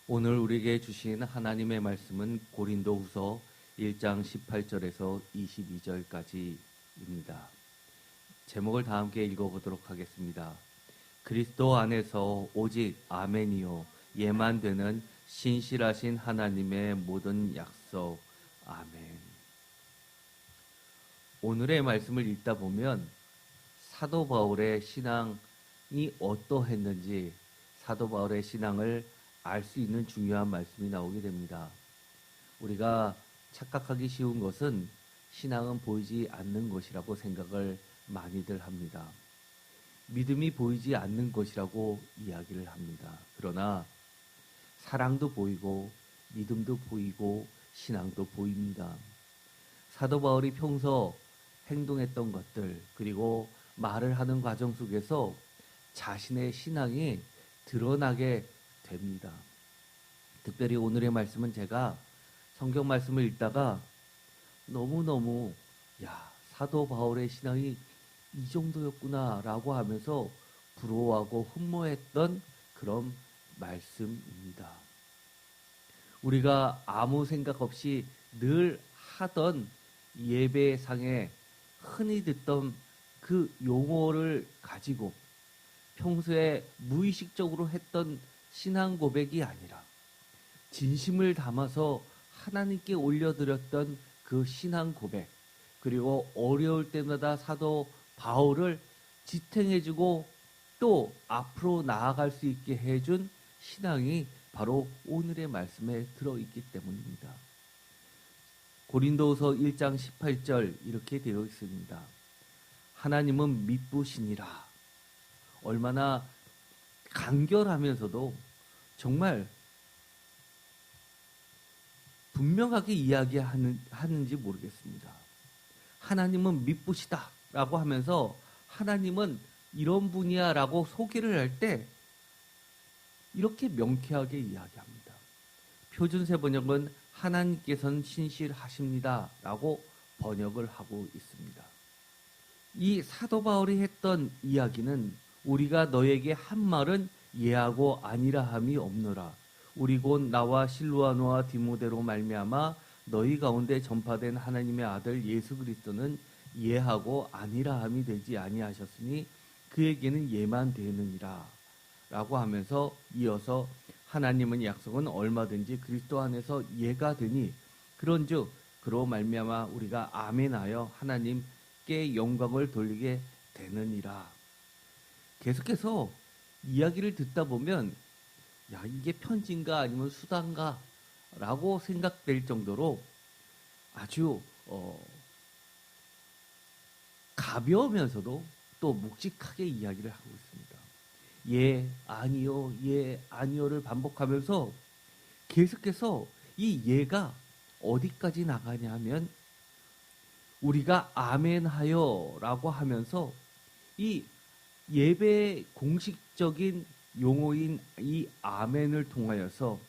오늘 우리에게 주신 하나님의 말씀은 고린도후서 1장 18절에서 22절까지입니다. 제목을 다 함께 읽어보도록 하겠습니다. 그리스도 안에서 오직 아멘이요 예만 되는 신실하신 하나님의 모든 약속 아멘. 오늘의 말씀을 읽다 보면 사도 바울의 신앙이 어떠했는지 사도 바울의 신앙을 알 수 있는 중요한 말씀이 나오게 됩니다. 우리가 착각하기 쉬운 것은 신앙은 보이지 않는 것이라고 생각을 많이들 합니다. 믿음이 보이지 않는 것이라고 이야기를 합니다. 그러나 사랑도 보이고 믿음도 보이고 신앙도 보입니다. 사도 바울이 평소 행동했던 것들 그리고 말을 하는 과정 속에서 자신의 신앙이 드러나게 됩니다. 특별히 오늘의 말씀은 제가 성경 말씀을 읽다가 너무너무 사도 바울의 신앙이 이 정도였구나 라고 하면서 부러워하고 흠모했던 그런 말씀입니다. 우리가 아무 생각 없이 늘 하던 예배상에 흔히 듣던 그 용어를 가지고 평소에 무의식적으로 했던 신앙 고백이 아니라 진심을 담아서 하나님께 올려드렸던 그 신앙 고백, 그리고 어려울 때마다 사도 바울을 지탱해주고 또 앞으로 나아갈 수 있게 해준 신앙이 바로 오늘의 말씀에 들어있기 때문입니다. 고린도후서 1장 18절 이렇게 되어 있습니다. 하나님은 미쁘시니라. 얼마나 간결하면서도 정말 분명하게 이야기하는지 모르겠습니다. 하나님은 미쁘시다 라고 하면서 하나님은 이런 분이야 라고 소개를 할 때 이렇게 명쾌하게 이야기합니다. 표준세 번역은 하나님께서는 신실하십니다 라고 번역을 하고 있습니다. 이 사도 바울이 했던 이야기는 우리가 너에게 한 말은 예하고 아니라 함이 없노라. 우리 곧 나와 실루아노와 디모데로 말미암아 너희 가운데 전파된 하나님의 아들 예수 그리스도는 예하고 아니라 함이 되지 아니하셨으니 그에게는 예만 되느니라 라고 하면서 이어서 하나님은 약속은 얼마든지 그리스도 안에서 예가 되니 그런즉 그로 말미암아 우리가 아멘하여 하나님께 영광을 돌리게 되느니라. 계속해서 이야기를 듣다 보면 이게 편지인가 아니면 수단가 라고 생각될 정도로 아주 가벼우면서도 또 묵직하게 이야기를 하고 있습니다. 예, 아니요, 예, 아니요를 반복하면서 계속해서 이 예가 어디까지 나가냐 하면 우리가 아멘하여 라고 하면서 이 예배의 공식적인 용어인 이 아멘을 통하여서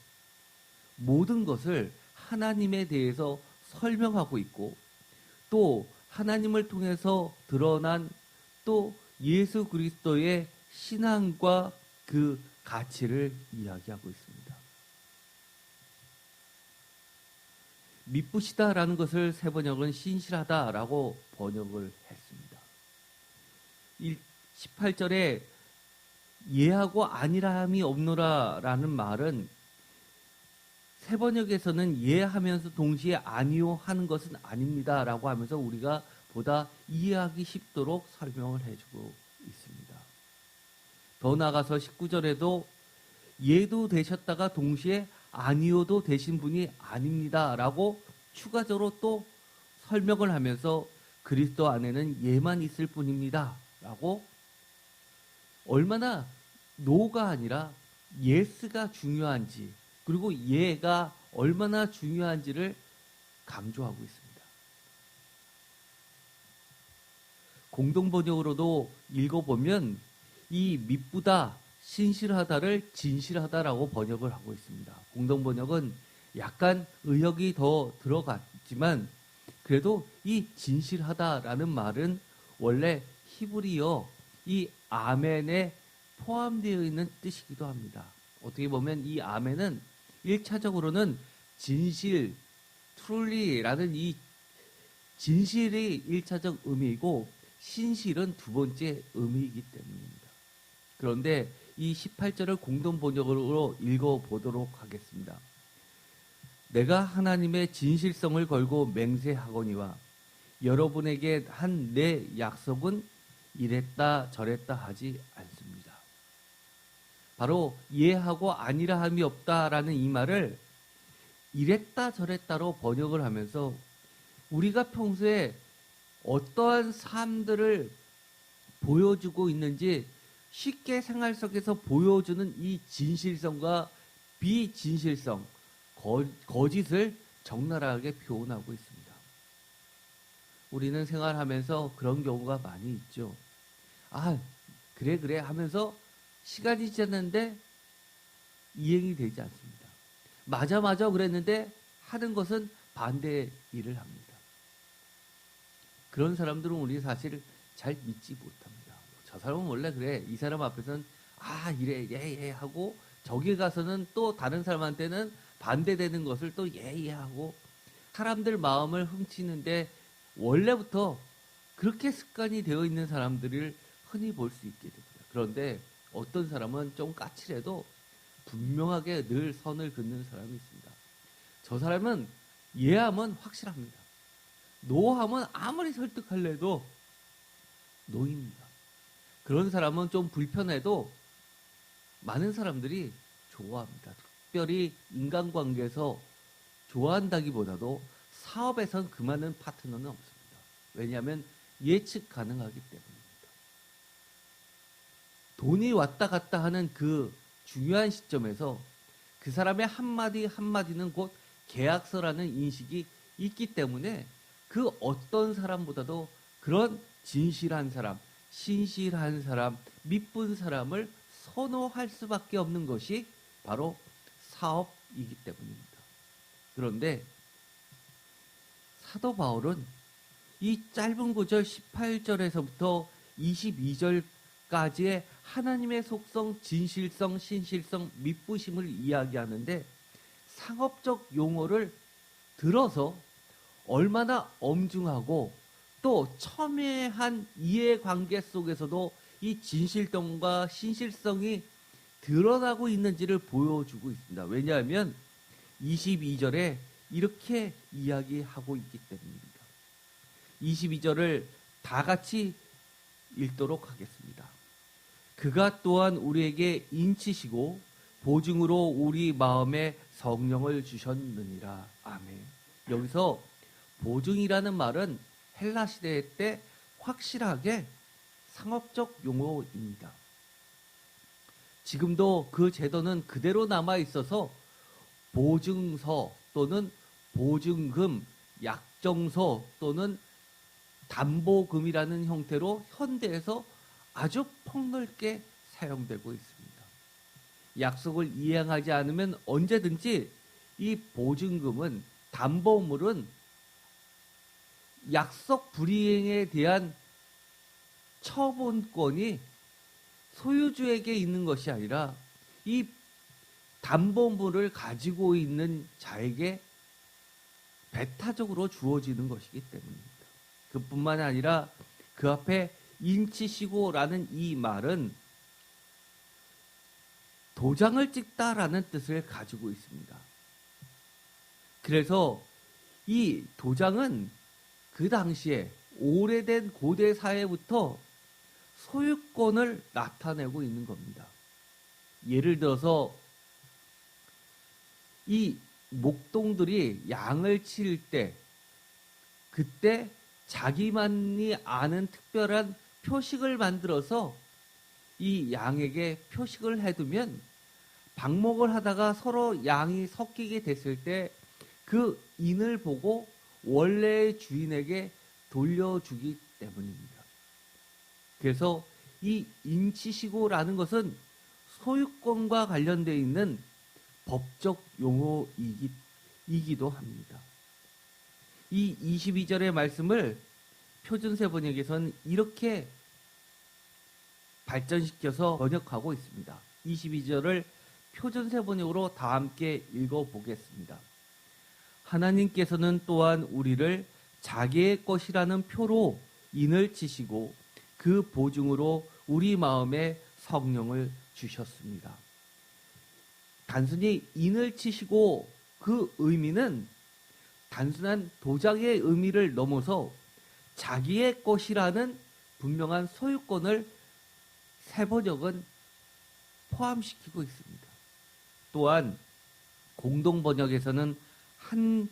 모든 것을 하나님에 대해서 설명하고 있고 또 하나님을 통해서 드러난 또 예수 그리스도의 신앙과 그 가치를 이야기하고 있습니다. 미쁘시다라는 것을 새 번역은 신실하다라고 번역을 했습니다. 18절에 예하고 아니라함이 없노라라는 말은 새 번역에서는 예하면서 동시에 아니요 하는 것은 아닙니다라고 하면서 우리가 보다 이해하기 쉽도록 설명을 해주고 있습니다. 더 나아가서 19절에도 예도 되셨다가 동시에 아니요도 되신 분이 아닙니다라고 추가적으로 또 설명을 하면서 그리스도 안에는 예만 있을 뿐입니다라고 얼마나 노가 아니라 예스가 중요한지 그리고 예가 얼마나 중요한지를 강조하고 있습니다. 공동번역으로도 읽어보면 이 미쁘다, 신실하다를 진실하다라고 번역을 하고 있습니다. 공동번역은 약간 의역이 더 들어갔지만 그래도 이 진실하다라는 말은 원래 히브리어 이 아멘에 포함되어 있는 뜻이기도 합니다. 어떻게 보면 이 아멘은 1차적으로는 진실, truly라는 이 진실이 1차적 의미이고 신실은 두 번째 의미이기 때문입니다. 그런데 이 18절을 공동 번역으로 읽어보도록 하겠습니다. 내가 하나님의 진실성을 걸고 맹세하거니와 여러분에게 한 내 약속은 이랬다 저랬다 하지 않습니다. 바로 예하고 아니라 함이 없다라는 이 말을 이랬다 저랬다로 번역을 하면서 우리가 평소에 어떠한 삶들을 보여주고 있는지 쉽게 생활 속에서 보여주는 이 진실성과 비진실성, 거짓을 적나라하게 표현하고 있습니다. 우리는 생활하면서 그런 경우가 많이 있죠. 아, 그래 하면서 시간이 지났는데 이행이 되지 않습니다. 맞아 그랬는데 하는 것은 반대 일을 합니다. 그런 사람들은 우리 사실 잘 믿지 못합니다. 저 사람은 원래 그래. 이 사람 앞에서는 아 이래 예 하고 저기 가서는 또 다른 사람한테는 반대되는 것을 또 예 하고 사람들 마음을 훔치는데 원래부터 그렇게 습관이 되어 있는 사람들을 흔히 볼 수 있게 됩니다. 그런데 어떤 사람은 좀 까칠해도 분명하게 늘 선을 긋는 사람이 있습니다. 저 사람은 예하면 확실합니다. 노하면 아무리 설득할래도 노입니다. 그런 사람은 좀 불편해도 많은 사람들이 좋아합니다. 특별히 인간관계에서 좋아한다기보다도 사업에선 그 많은 파트너는 없습니다. 왜냐하면 예측 가능하기 때문입니다. 돈이 왔다 갔다 하는 그 중요한 시점에서 그 사람의 한마디 한마디는 곧 계약서라는 인식이 있기 때문에 그 어떤 사람보다도 그런 진실한 사람, 신실한 사람, 믿분 사람을 선호할 수밖에 없는 것이 바로 사업이기 때문입니다. 그런데 사도 바울은 이 짧은 구절 18절에서부터 22절까지의 하나님의 속성, 진실성, 신실성, 믿부심을 이야기하는데 상업적 용어를 들어서 얼마나 엄중하고 또 첨예한 이해관계 속에서도 이 진실성과 신실성이 드러나고 있는지를 보여주고 있습니다. 왜냐하면 22절에 이렇게 이야기하고 있기 때문입니다. 22절을 다 같이 읽도록 하겠습니다. 그가 또한 우리에게 인치시고 보증으로 우리 마음에 성령을 주셨느니라. 아멘. 여기서 보증이라는 말은 헬라 시대 때 확실하게 상업적 용어입니다. 지금도 그 제도는 그대로 남아 있어서 보증서 또는 보증금, 약정서 또는 담보금이라는 형태로 현대에서 아주 폭넓게 사용되고 있습니다. 약속을 이행하지 않으면 언제든지 이 보증금은 담보물은 약속 불이행에 대한 처분권이 소유주에게 있는 것이 아니라 이 담보물을 가지고 있는 자에게 배타적으로 주어지는 것이기 때문입니다. 그뿐만 아니라 그 앞에 인치시고라는 이 말은 도장을 찍다라는 뜻을 가지고 있습니다. 그래서 이 도장은 그 당시에 오래된 고대 사회부터 소유권을 나타내고 있는 겁니다. 예를 들어서 이 목동들이 양을 칠 때 그때 자기만이 아는 특별한 표식을 만들어서 이 양에게 표식을 해두면 방목을 하다가 서로 양이 섞이게 됐을 때 그 인을 보고 원래의 주인에게 돌려주기 때문입니다. 그래서 이 인치시고라는 것은 소유권과 관련되어 있는 법적 용어이기도 합니다. 이 22절의 말씀을 표준세 번역에서는 이렇게 발전시켜서 번역하고 있습니다. 22절을 표준세 번역으로 다 함께 읽어보겠습니다. 하나님께서는 또한 우리를 자기의 것이라는 표로 인을 치시고 그 보증으로 우리 마음에 성령을 주셨습니다. 단순히 인을 치시고 그 의미는 단순한 도장의 의미를 넘어서 자기의 것이라는 분명한 소유권을 새 번역은 포함시키고 있습니다. 또한 공동 번역에서는 한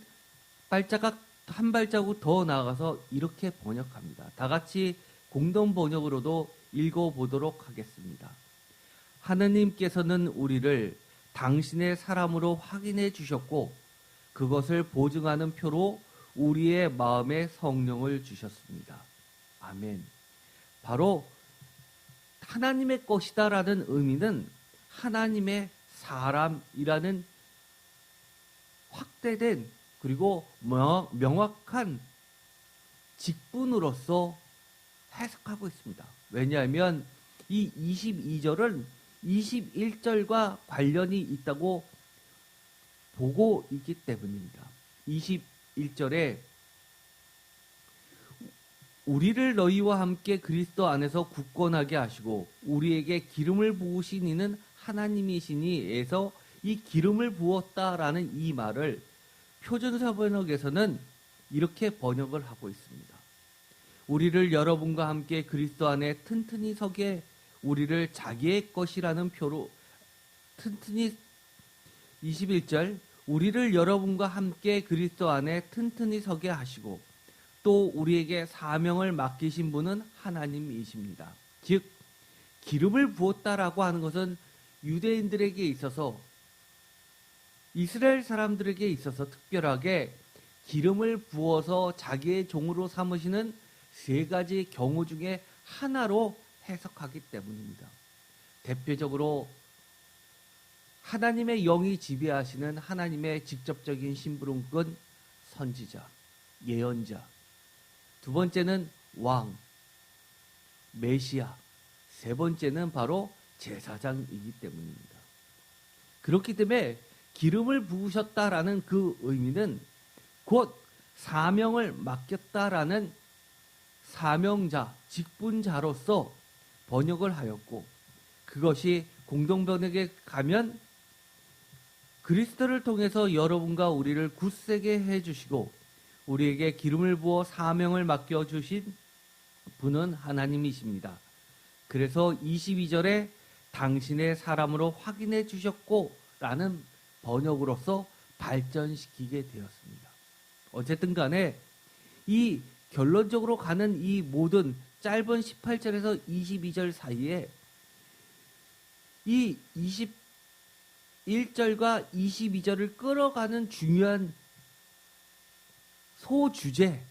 발자국 더 나아가서 이렇게 번역합니다. 다 같이 공동 번역으로도 읽어보도록 하겠습니다. 하느님께서는 우리를 당신의 사람으로 확인해 주셨고 그것을 보증하는 표로 우리의 마음에 성령을 주셨습니다. 아멘. 바로 하나님의 것이다라는 의미는 하나님의 사람이라는 확대된 그리고 명확한 직분으로서 해석하고 있습니다. 왜냐하면 이 22절은 21절과 관련이 있다고 보고 있기 때문입니다. 21절에 우리를 너희와 함께 그리스도 안에서 굳건하게 하시고 우리에게 기름을 부으신 이는 하나님이시니에서 이 기름을 부었다라는 이 말을 표준사 번역에서는 이렇게 번역을 하고 있습니다. 우리를 여러분과 함께 그리스도 안에 튼튼히 서게 우리를 자기의 것이라는 표로 튼튼히 21절 우리를 여러분과 함께 그리스도 안에 튼튼히 서게 하시고 또 우리에게 사명을 맡기신 분은 하나님이십니다. 즉 기름을 부었다라고 하는 것은 유대인들에게 있어서 이스라엘 사람들에게 있어서 특별하게 기름을 부어서 자기의 종으로 삼으시는 세 가지 경우 중에 하나로 해석하기 때문입니다. 대표적으로 하나님의 영이 지배하시는 하나님의 직접적인 심부름꾼 선지자, 예언자. 두 번째는 왕, 메시아. 세 번째는 바로 제사장이기 때문입니다. 그렇기 때문에 기름을 부으셨다라는 그 의미는 곧 사명을 맡겼다라는 사명자, 직분자로서 번역을 하였고 그것이 공동번역에 가면 그리스도를 통해서 여러분과 우리를 굳세게 해주시고 우리에게 기름을 부어 사명을 맡겨주신 분은 하나님이십니다. 그래서 22절에 당신의 사람으로 확인해 주셨고 라는 번역으로서 발전시키게 되었습니다. 어쨌든 간에 이 결론적으로 가는 이 모든 짧은 18절에서 22절 사이에 이 21절과 22절을 끌어가는 중요한 소주제,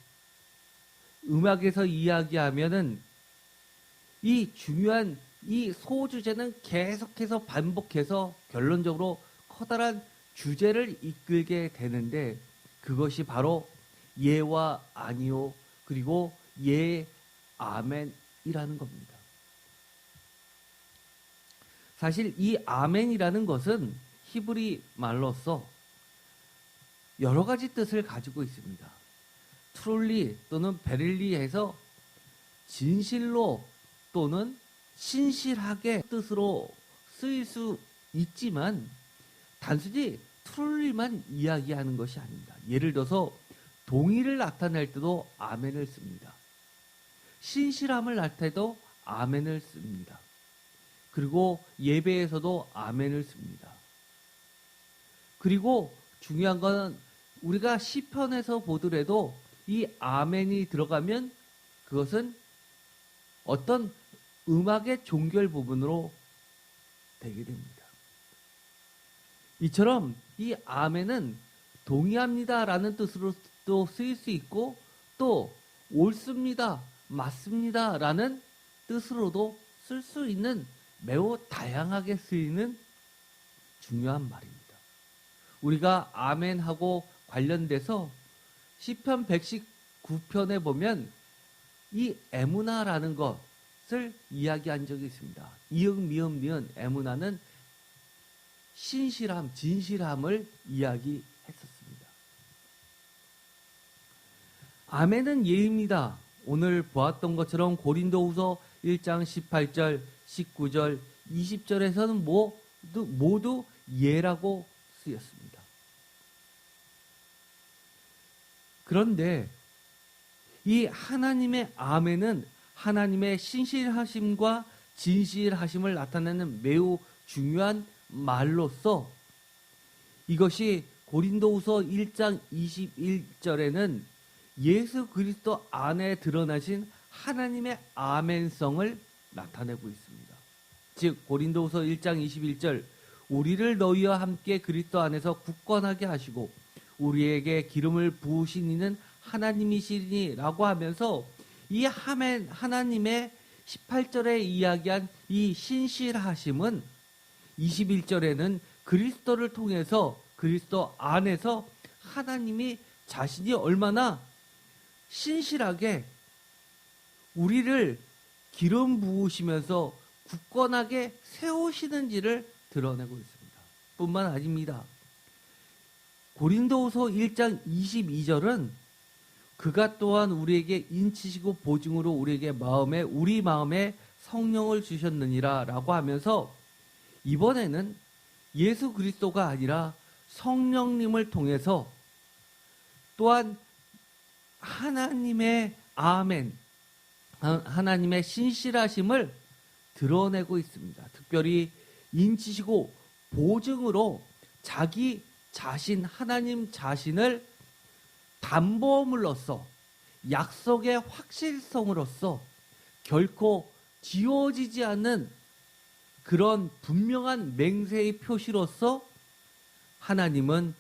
음악에서 이야기하면은 이 중요한 이 소주제는 계속해서 반복해서 결론적으로 커다란 주제를 이끌게 되는데 그것이 바로 예와 아니요 그리고 예, 아멘이라는 겁니다. 사실 이 아멘이라는 것은 히브리 말로서 여러 가지 뜻을 가지고 있습니다. 트룰리 또는 베릴리에서 진실로 또는 신실하게 뜻으로 쓰일 수 있지만 단순히 트룰리만 이야기하는 것이 아닙니다. 예를 들어서 동의를 나타낼 때도 아멘을 씁니다. 신실함을 나타내도 아멘을 씁니다. 그리고 예배에서도 아멘을 씁니다. 그리고 중요한 건 우리가 시편에서 보더라도 이 아멘이 들어가면 그것은 어떤 음악의 종결 부분으로 되게 됩니다. 이처럼 이 아멘은 동의합니다라는 뜻으로도 쓰일 수 있고 또 옳습니다, 맞습니다라는 뜻으로도 쓸 수 있는 매우 다양하게 쓰이는 중요한 말입니다. 우리가 아멘하고 관련돼서 시편 119편에 보면 이 에무나라는 것을 이야기한 적이 있습니다. 이응, 미음, 니은, 에무나는 신실함, 진실함을 이야기했었습니다. 아멘은 예입니다. 오늘 보았던 것처럼 고린도후서 1장 18절, 19절, 20절에서는 모두 예라고 쓰였습니다. 그런데 이 하나님의 아멘은 하나님의 신실하심과 진실하심을 나타내는 매우 중요한 말로서 이것이 고린도후서 1장 21절에는 예수 그리스도 안에 드러나신 하나님의 아멘성을 나타내고 있습니다. 즉 고린도후서 1장 21절 우리를 너희와 함께 그리스도 안에서 굳건하게 하시고 우리에게 기름을 부으신 이는 하나님이시니 라고 하면서 이 하나님의 18절에 이야기한 이 신실하심은 21절에는 그리스도를 통해서 그리스도 안에서 하나님이 자신이 얼마나 신실하게 우리를 기름 부으시면서 굳건하게 세우시는지를 드러내고 있습니다. 뿐만 아닙니다. 고린도후서 1장 22절은 그가 또한 우리에게 인치시고 보증으로 우리 마음에 성령을 주셨느니라 라고 하면서 이번에는 예수 그리스도가 아니라 성령님을 통해서 또한 하나님의 아멘, 하나님의 신실하심을 드러내고 있습니다. 특별히 인치시고 보증으로 자기 자신, 하나님 자신을 담보물로써 약속의 확실성으로써 결코 지워지지 않는 그런 분명한 맹세의 표시로서 하나님은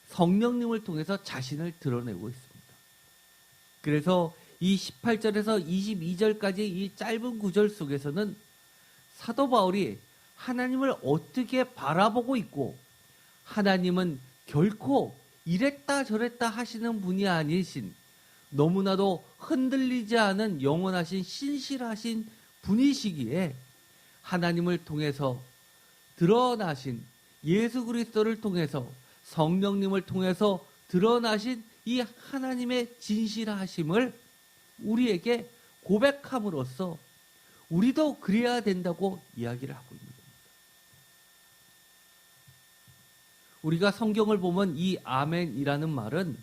성령님을 통해서 자신을 드러내고 있습니다. 그래서 이 18절에서 22절까지 이 짧은 구절 속에서는 사도 바울이 하나님을 어떻게 바라보고 있고 하나님은 결코 이랬다 저랬다 하시는 분이 아니신 너무나도 흔들리지 않은 영원하신 신실하신 분이시기에 하나님을 통해서 드러나신 예수 그리스도를 통해서 성령님을 통해서 드러나신 이 하나님의 진실하심을 우리에게 고백함으로써 우리도 그래야 된다고 이야기를 하고 있는 겁니다. 우리가 성경을 보면 이 아멘이라는 말은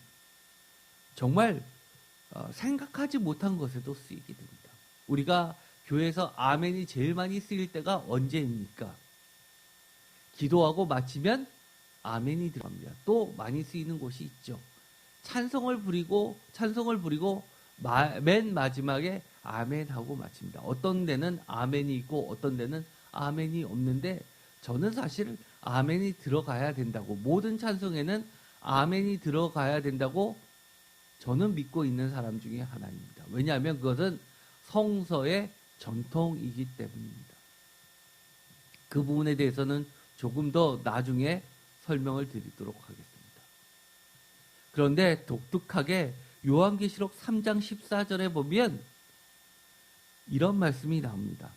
정말 생각하지 못한 것에도 쓰이게 됩니다. 우리가 교회에서 아멘이 제일 많이 쓰일 때가 언제입니까? 기도하고 마치면 아멘이 들어갑니다. 또 많이 쓰이는 곳이 있죠. 찬송을 부리고 맨 마지막에 아멘하고 마칩니다. 어떤 데는 아멘이 있고 어떤 데는 아멘이 없는데 저는 사실 아멘이 들어가야 된다고, 모든 찬송에는 아멘이 들어가야 된다고 저는 믿고 있는 사람 중에 하나입니다. 왜냐하면 그것은 성서의 전통이기 때문입니다. 그 부분에 대해서는 조금 더 나중에 설명을 드리도록 하겠습니다. 그런데 독특하게 요한계시록 3장 14절에 보면 이런 말씀이 나옵니다.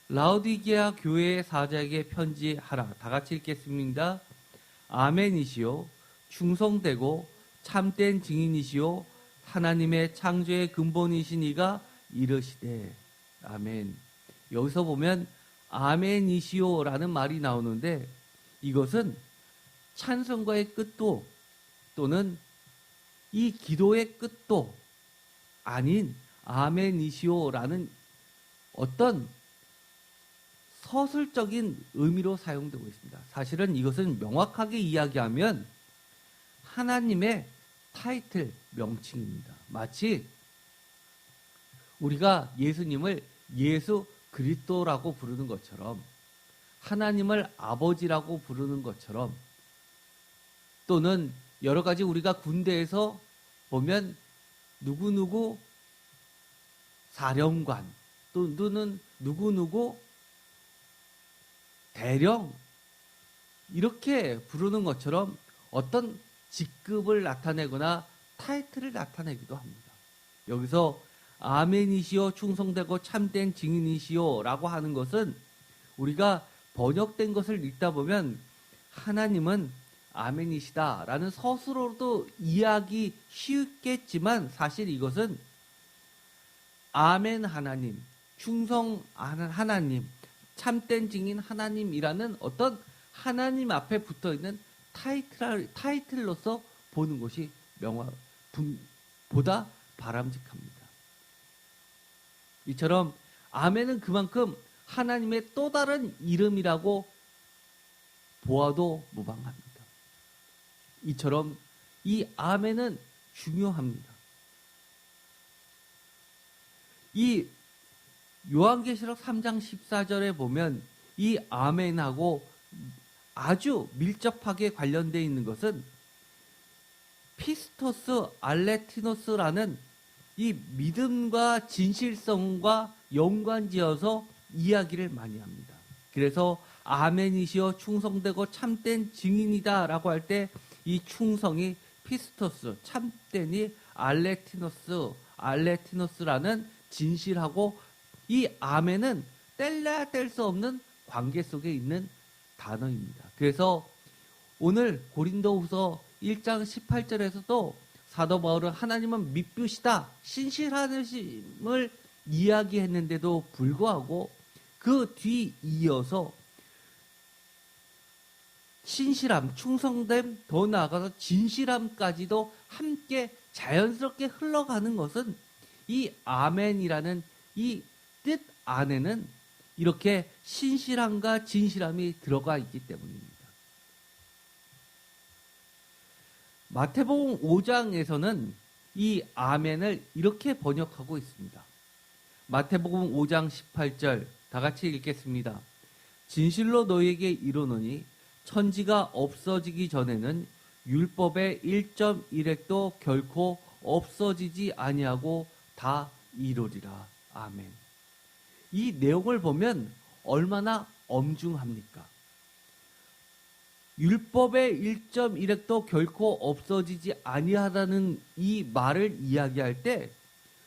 라오디게아 교회의 사자에게 편지하라. 다 같이 읽겠습니다. 아멘이시오. 충성되고 참된 증인이시오. 하나님의 창조의 근본이신 이가 이르시되. 아멘. 여기서 보면 아멘이시오라는 말이 나오는데 이것은 찬송가의 끝도 또는 이 기도의 끝도 아닌 아멘이시오라는 어떤 서술적인 의미로 사용되고 있습니다. 사실은 이것은 명확하게 이야기하면 하나님의 타이틀, 명칭입니다. 마치 우리가 예수님을 예수 그리스도라고 부르는 것처럼 하나님을 아버지라고 부르는 것처럼 또는 여러 가지 우리가 군대에서 보면 누구누구 사령관 또는 누구누구 대령 이렇게 부르는 것처럼 어떤 직급을 나타내거나 타이틀을 나타내기도 합니다. 여기서 아멘이시오 충성되고 참된 증인이시오 라고 하는 것은 우리가 번역된 것을 읽다 보면 하나님은 아멘이시다라는 서술로도 이해하기 쉽겠지만 사실 이것은 아멘 하나님, 충성 하나님, 참된 증인 하나님이라는 어떤 하나님 앞에 붙어있는 타이틀로서 보는 것이 보다 바람직합니다. 이처럼 아멘은 그만큼 하나님의 또 다른 이름이라고 보아도 무방합니다. 이처럼 이 아멘은 중요합니다. 이 요한계시록 3장 14절에 보면 이 아멘하고 아주 밀접하게 관련되어 있는 것은 피스토스 알레티노스라는 이 믿음과 진실성과 연관지어서 이야기를 많이 합니다. 그래서 아멘이시여 충성되고 참된 증인이다 라고 할 때 이 충성이 피스토스, 참된이 알레티노스라는 진실하고 이 아멘은 뗄래야 뗄 수 없는 관계 속에 있는 단어입니다. 그래서 오늘 고린도후서 1장 18절에서도 사도 바울은 하나님은 믿으시다, 신실하심을 이야기했는데도 불구하고 그 뒤 이어서 신실함, 충성됨, 더 나아가서 진실함까지도 함께 자연스럽게 흘러가는 것은 이 아멘이라는 이 뜻 안에는 이렇게 신실함과 진실함이 들어가 있기 때문입니다. 마태복음 5장에서는 이 아멘을 이렇게 번역하고 있습니다. 마태복음 5장 18절 다 같이 읽겠습니다. 진실로 너희에게 이르노니 천지가 없어지기 전에는 율법의 1.1획도 결코 없어지지 아니하고 다 이루리라. 아멘. 이 내용을 보면 얼마나 엄중합니까? 율법의 1.1획도 결코 없어지지 아니하다는 이 말을 이야기할 때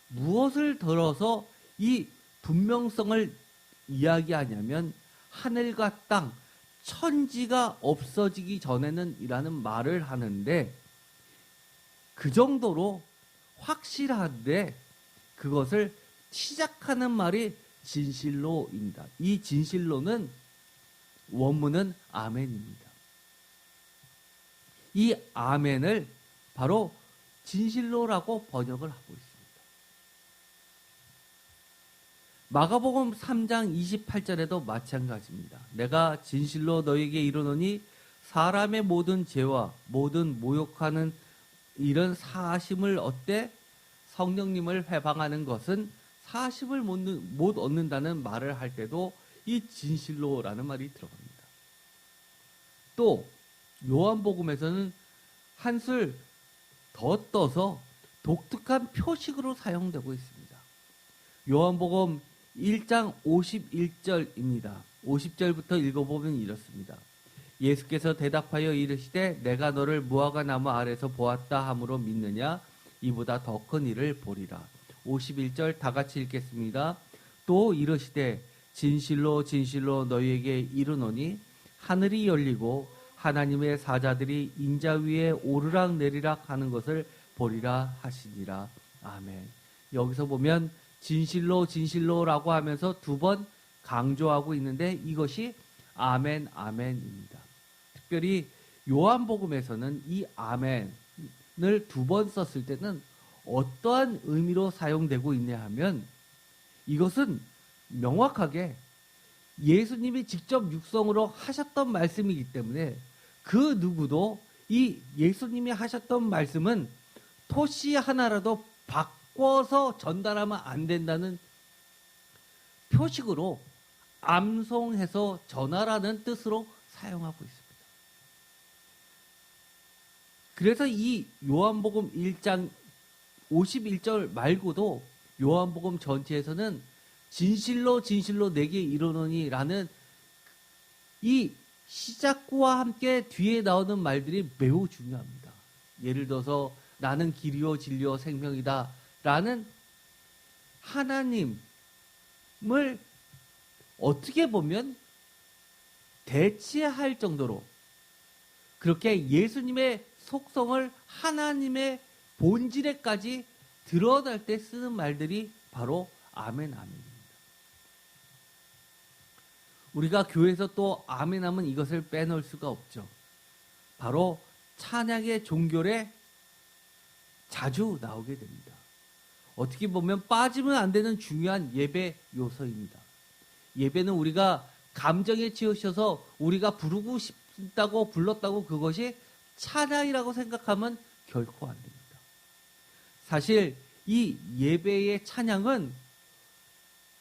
무엇을 들어서 이 분명성을 이야기하냐면 하늘과 땅, 천지가 없어지기 전에는 이라는 말을 하는데 그 정도로 확실한데 그것을 시작하는 말이 진실로입니다. 이 진실로는 원문은 아멘입니다. 이 아멘을 바로 진실로라고 번역을 하고 있습니다. 마가복음 3장 28절에도 마찬가지입니다. 내가 진실로 너에게 이르노니 사람의 모든 죄와 모든 모욕하는 이런 사심을 얻되 성령님을 회방하는 것은 사심을 못 얻는다는 말을 할 때도 이 진실로라는 말이 들어갑니다. 또 요한복음에서는 한술 더 떠서 독특한 표식으로 사용되고 있습니다. 요한복음 1장 51절입니다. 50절부터 읽어보면 이렇습니다. 예수께서 대답하여 이르시되 내가 너를 무화과 나무 아래서 보았다 함으로 믿느냐? 이보다 더 큰 일을 보리라. 51절 다 같이 읽겠습니다. 또 이르시되 진실로 진실로 너희에게 이르노니 하늘이 열리고 하나님의 사자들이 인자 위에 오르락 내리락 하는 것을 보리라 하시니라. 아멘. 여기서 보면 진실로 진실로라고 하면서 두 번 강조하고 있는데 이것이 아멘 아멘입니다. 특별히 요한복음에서는 이 아멘을 두 번 썼을 때는 어떠한 의미로 사용되고 있냐 하면 이것은 명확하게 예수님이 직접 육성으로 하셨던 말씀이기 때문에 그 누구도 이 예수님이 하셨던 말씀은 토시 하나라도 바꿔서 전달하면 안 된다는 표식으로 암송해서 전하라는 뜻으로 사용하고 있습니다. 그래서 이 요한복음 1장 51절 말고도 요한복음 전체에서는 진실로 진실로 내게 이르노니 라는 이 시작과 함께 뒤에 나오는 말들이 매우 중요합니다. 예를 들어서 나는 길이요 진리요 생명이다 라는 하나님을 어떻게 보면 대치할 정도로 그렇게 예수님의 속성을 하나님의 본질에까지 드러날 때 쓰는 말들이 바로 아멘, 아멘입니다. 우리가 교회에서 또 아멘 하면 이것을 빼놓을 수가 없죠. 바로 찬양의 종결에 자주 나오게 됩니다. 어떻게 보면 빠지면 안 되는 중요한 예배 요소입니다. 예배는 우리가 감정에 치우셔서 우리가 부르고 싶다고 불렀다고 그것이 찬양이라고 생각하면 결코 안 됩니다. 사실 이 예배의 찬양은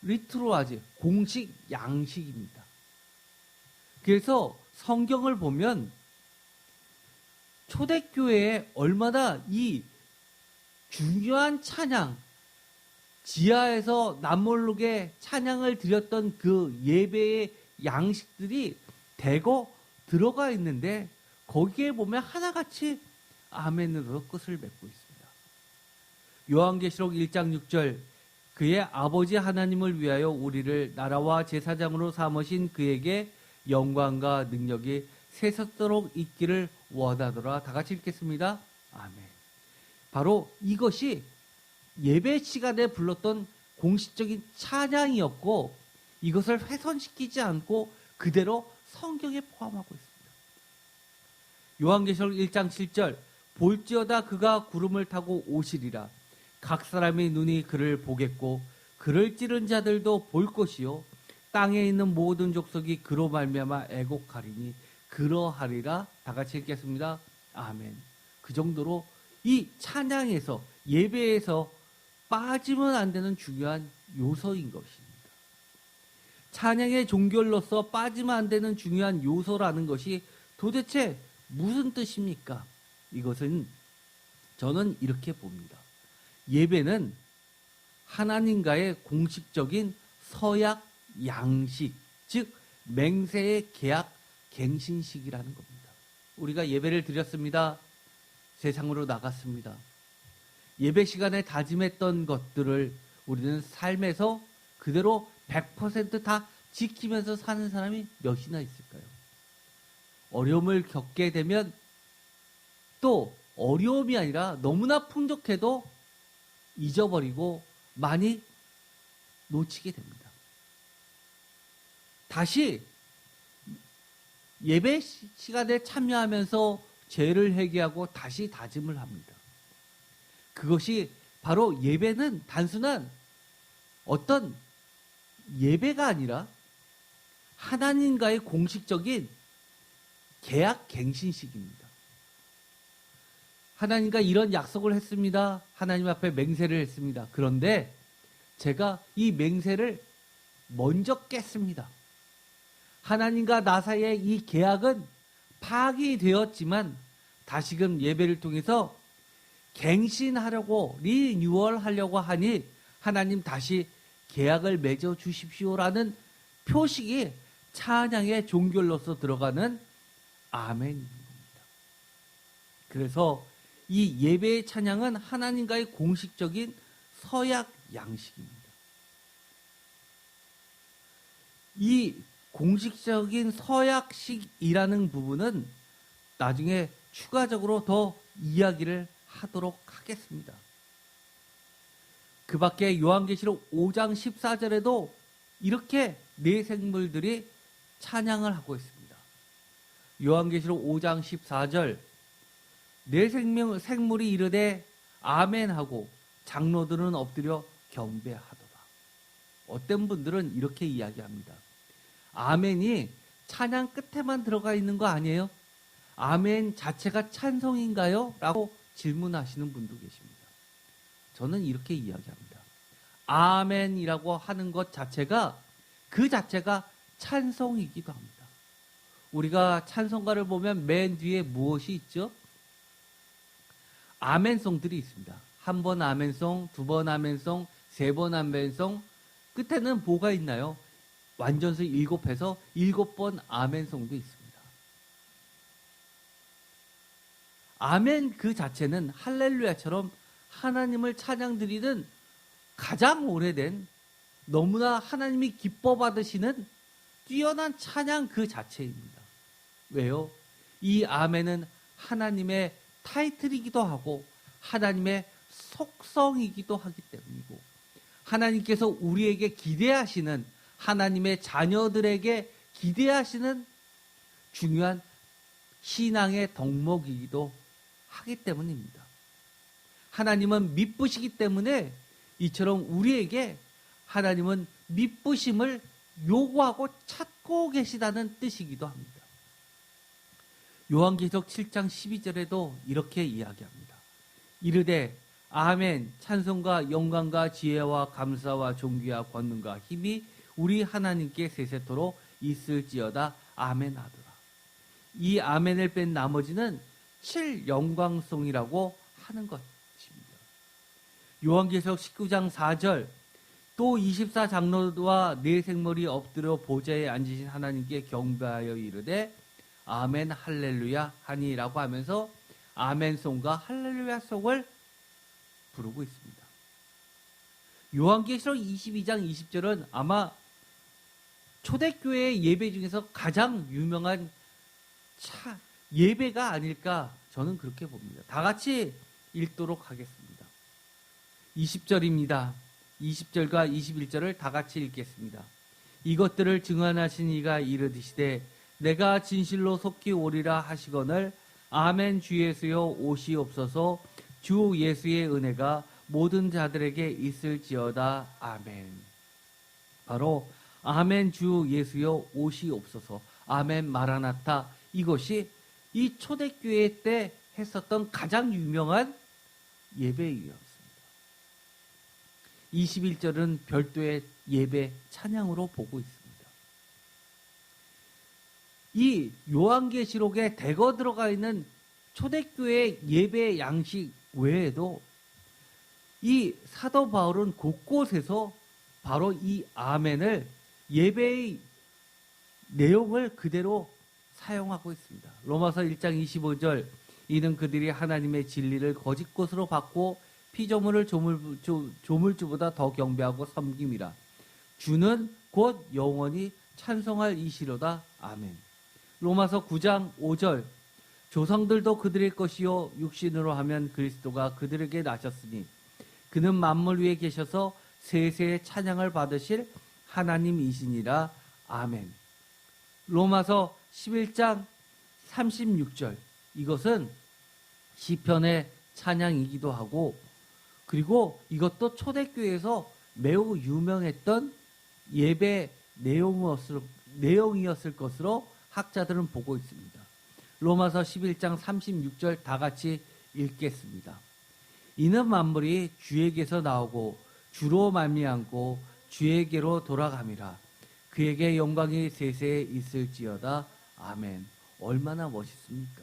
리트로아지, 공식 양식입니다. 그래서 성경을 보면 초대교회에 얼마나 이 중요한 찬양, 지하에서 남몰르게 찬양을 드렸던 그 예배의 양식들이 대거 들어가 있는데 거기에 보면 하나같이 아멘으로 끝을 맺고 있습니다. 요한계시록 1장 6절 그의 아버지 하나님을 위하여 우리를 나라와 제사장으로 삼으신 그에게 영광과 능력이 세세토록 있기를 원하더라. 다 같이 읽겠습니다. 아멘. 바로 이것이 예배 시간에 불렀던 공식적인 찬양이었고 이것을 훼손시키지 않고 그대로 성경에 포함하고 있습니다. 요한계시록 1장 7절 볼지어다 그가 구름을 타고 오시리라. 각 사람의 눈이 그를 보겠고 그를 찌른 자들도 볼 것이요 땅에 있는 모든 족속이 그로 말미암아 애곡하리니 그러하리라. 다 같이 읽겠습니다. 아멘. 그 정도로 이 찬양에서 예배에서 빠지면 안 되는 중요한 요소인 것입니다. 찬양의 종결로서 빠지면 안 되는 중요한 요소라는 것이 도대체 무슨 뜻입니까? 이것은 저는 이렇게 봅니다. 예배는 하나님과의 공식적인 서약 양식, 즉 맹세의 계약 갱신식이라는 겁니다. 우리가 예배를 드렸습니다. 세상으로 나갔습니다. 예배 시간에 다짐했던 것들을 우리는 삶에서 그대로 100% 다 지키면서 사는 사람이 몇이나 있을까요? 어려움을 겪게 되면 또 어려움이 아니라 너무나 풍족해도 잊어버리고 많이 놓치게 됩니다. 다시 예배 시간에 참여하면서 죄를 회개하고 다시 다짐을 합니다. 그것이 바로 예배는 단순한 어떤 예배가 아니라 하나님과의 공식적인 계약 갱신식입니다. 하나님과 이런 약속을 했습니다. 하나님 앞에 맹세를 했습니다. 그런데 제가 이 맹세를 먼저 깼습니다. 하나님과 나 사이의 이 계약은 파기되었지만 다시금 예배를 통해서 갱신하려고 리뉴얼하려고 하니 하나님 다시 계약을 맺어 주십시오라는 표식이 찬양의 종결로서 들어가는 아멘입니다. 그래서 이 예배의 찬양은 하나님과의 공식적인 서약 양식입니다. 이 공식적인 서약식이라는 부분은 나중에 추가적으로 더 이야기를 하도록 하겠습니다. 그 밖에 요한계시록 5장 14절에도 이렇게 네 생물들이 찬양을 하고 있습니다. 요한계시록 5장 14절 네 생물이 이르되 아멘하고 장로들은 엎드려 경배하더라. 어떤 분들은 이렇게 이야기합니다. 아멘이 찬양 끝에만 들어가 있는 거 아니에요? 아멘 자체가 찬송인가요? 라고 질문하시는 분도 계십니다. 저는 이렇게 이야기합니다. 아멘이라고 하는 것 자체가 그 자체가 찬송이기도 합니다. 우리가 찬송가를 보면 맨 뒤에 무엇이 있죠? 아멘송들이 있습니다. 한 번 아멘송, 두 번 아멘송, 세 번 아멘송, 끝에는 뭐가 있나요? 완전수 7해서 7번 아멘송도 있습니다. 아멘 그 자체는 할렐루야처럼 하나님을 찬양드리는 가장 오래된 너무나 하나님이 기뻐 받으시는 뛰어난 찬양 그 자체입니다. 왜요? 이 아멘은 하나님의 타이틀이기도 하고 하나님의 속성이기도 하기 때문이고 하나님께서 우리에게 기대하시는 하나님의 자녀들에게 기대하시는 중요한 신앙의 덕목이기도 하기 때문입니다. 하나님은 미쁘시기 때문에 이처럼 우리에게 하나님은 미쁘심을 요구하고 찾고 계시다는 뜻이기도 합니다. 요한계시록 7장 12절에도 이렇게 이야기합니다. 이르되 아멘 찬송과 영광과 지혜와 감사와 존귀와 권능과 힘이 우리 하나님께 세세토록 있을지어다 아멘 하더라. 이 아멘을 뺀 나머지는 7영광송이라고 하는 것입니다. 요한계시록 19장 4절 또 24장로와 네 생물이 엎드려 보좌에 앉으신 하나님께 경배하여 이르되 아멘 할렐루야 하니라고 하면서 아멘송과 할렐루야송을 부르고 있습니다. 요한계시록 22장 20절은 아마 초대교회의 예배 중에서 가장 유명한 예배가 아닐까 저는 그렇게 봅니다. 다 같이 읽도록 하겠습니다. 20절입니다. 20절과 21절을 다 같이 읽겠습니다. 이것들을 증언하신 이가 이르시되 내가 진실로 속히 오리라 하시거늘 아멘 주 예수여 오시옵소서 주 예수의 은혜가 모든 자들에게 있을지어다 아멘. 바로 아멘 주 예수여 오시옵소서 아멘 마라나타 이것이 이 초대교회 때 했었던 가장 유명한 예배이었습니다. 21절은 별도의 예배 찬양으로 보고 있습니다. 이 요한계시록에 대거 들어가 있는 초대교회 예배 양식 외에도 이 사도 바울은 곳곳에서 바로 이 아멘을 예배의 내용을 그대로 사용하고 있습니다. 로마서 1장 25절 이는 그들이 하나님의 진리를 거짓 것으로 받고 피조물을 조물주보다 더 경배하고 섬김이라. 주는 곧 영원히 찬송할 이시로다. 아멘. 로마서 9장 5절 조상들도 그들의 것이요 육신으로 하면 그리스도가 그들에게 나셨으니 그는 만물 위에 계셔서 세세의 찬양을 받으실 하나님이시니라. 아멘. 로마서 11장 36절 이것은 시편의 찬양이기도 하고 그리고 이것도 초대교회에서 매우 유명했던 예배 내용이었을 것으로 학자들은 보고 있습니다. 로마서 11장 36절 다 같이 읽겠습니다. 이는 만물이 주에게서 나오고 주로 말미암고 주에게로 돌아감이라. 그에게 영광이 세세에 있을지어다. 아멘. 얼마나 멋있습니까?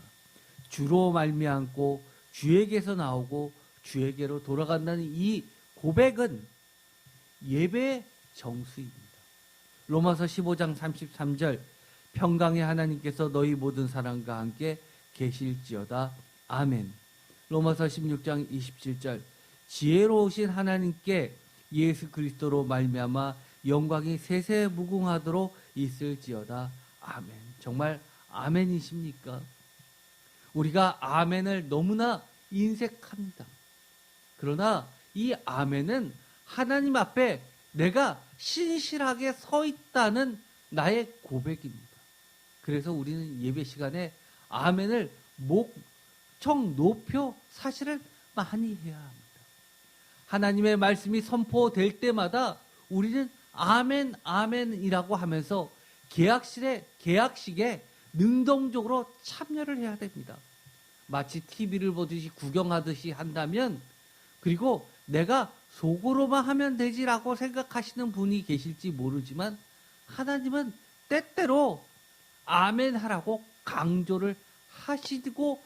주로 말미암고 주에게서 나오고 주에게로 돌아간다는 이 고백은 예배의 정수입니다. 로마서 15장 33절 평강의 하나님께서 너희 모든 사람과 함께 계실지어다. 아멘. 로마서 16장 27절 지혜로우신 하나님께 예수 그리스도로 말미암아 영광이 세세 무궁하도록 있을지어다. 아멘. 정말 아멘이십니까? 우리가 아멘을 너무나 인색합니다. 그러나 이 아멘은 하나님 앞에 내가 신실하게 서 있다는 나의 고백입니다. 그래서 우리는 예배 시간에 아멘을 목청 높여 사실을 많이 해야 합니다. 하나님의 말씀이 선포될 때마다 우리는 아멘, 아멘이라고 하면서 계약식에 능동적으로 참여를 해야 됩니다. 마치 TV를 보듯이 구경하듯이 한다면 그리고 내가 속으로만 하면 되지라고 생각하시는 분이 계실지 모르지만 하나님은 때때로 아멘 하라고 강조를 하시고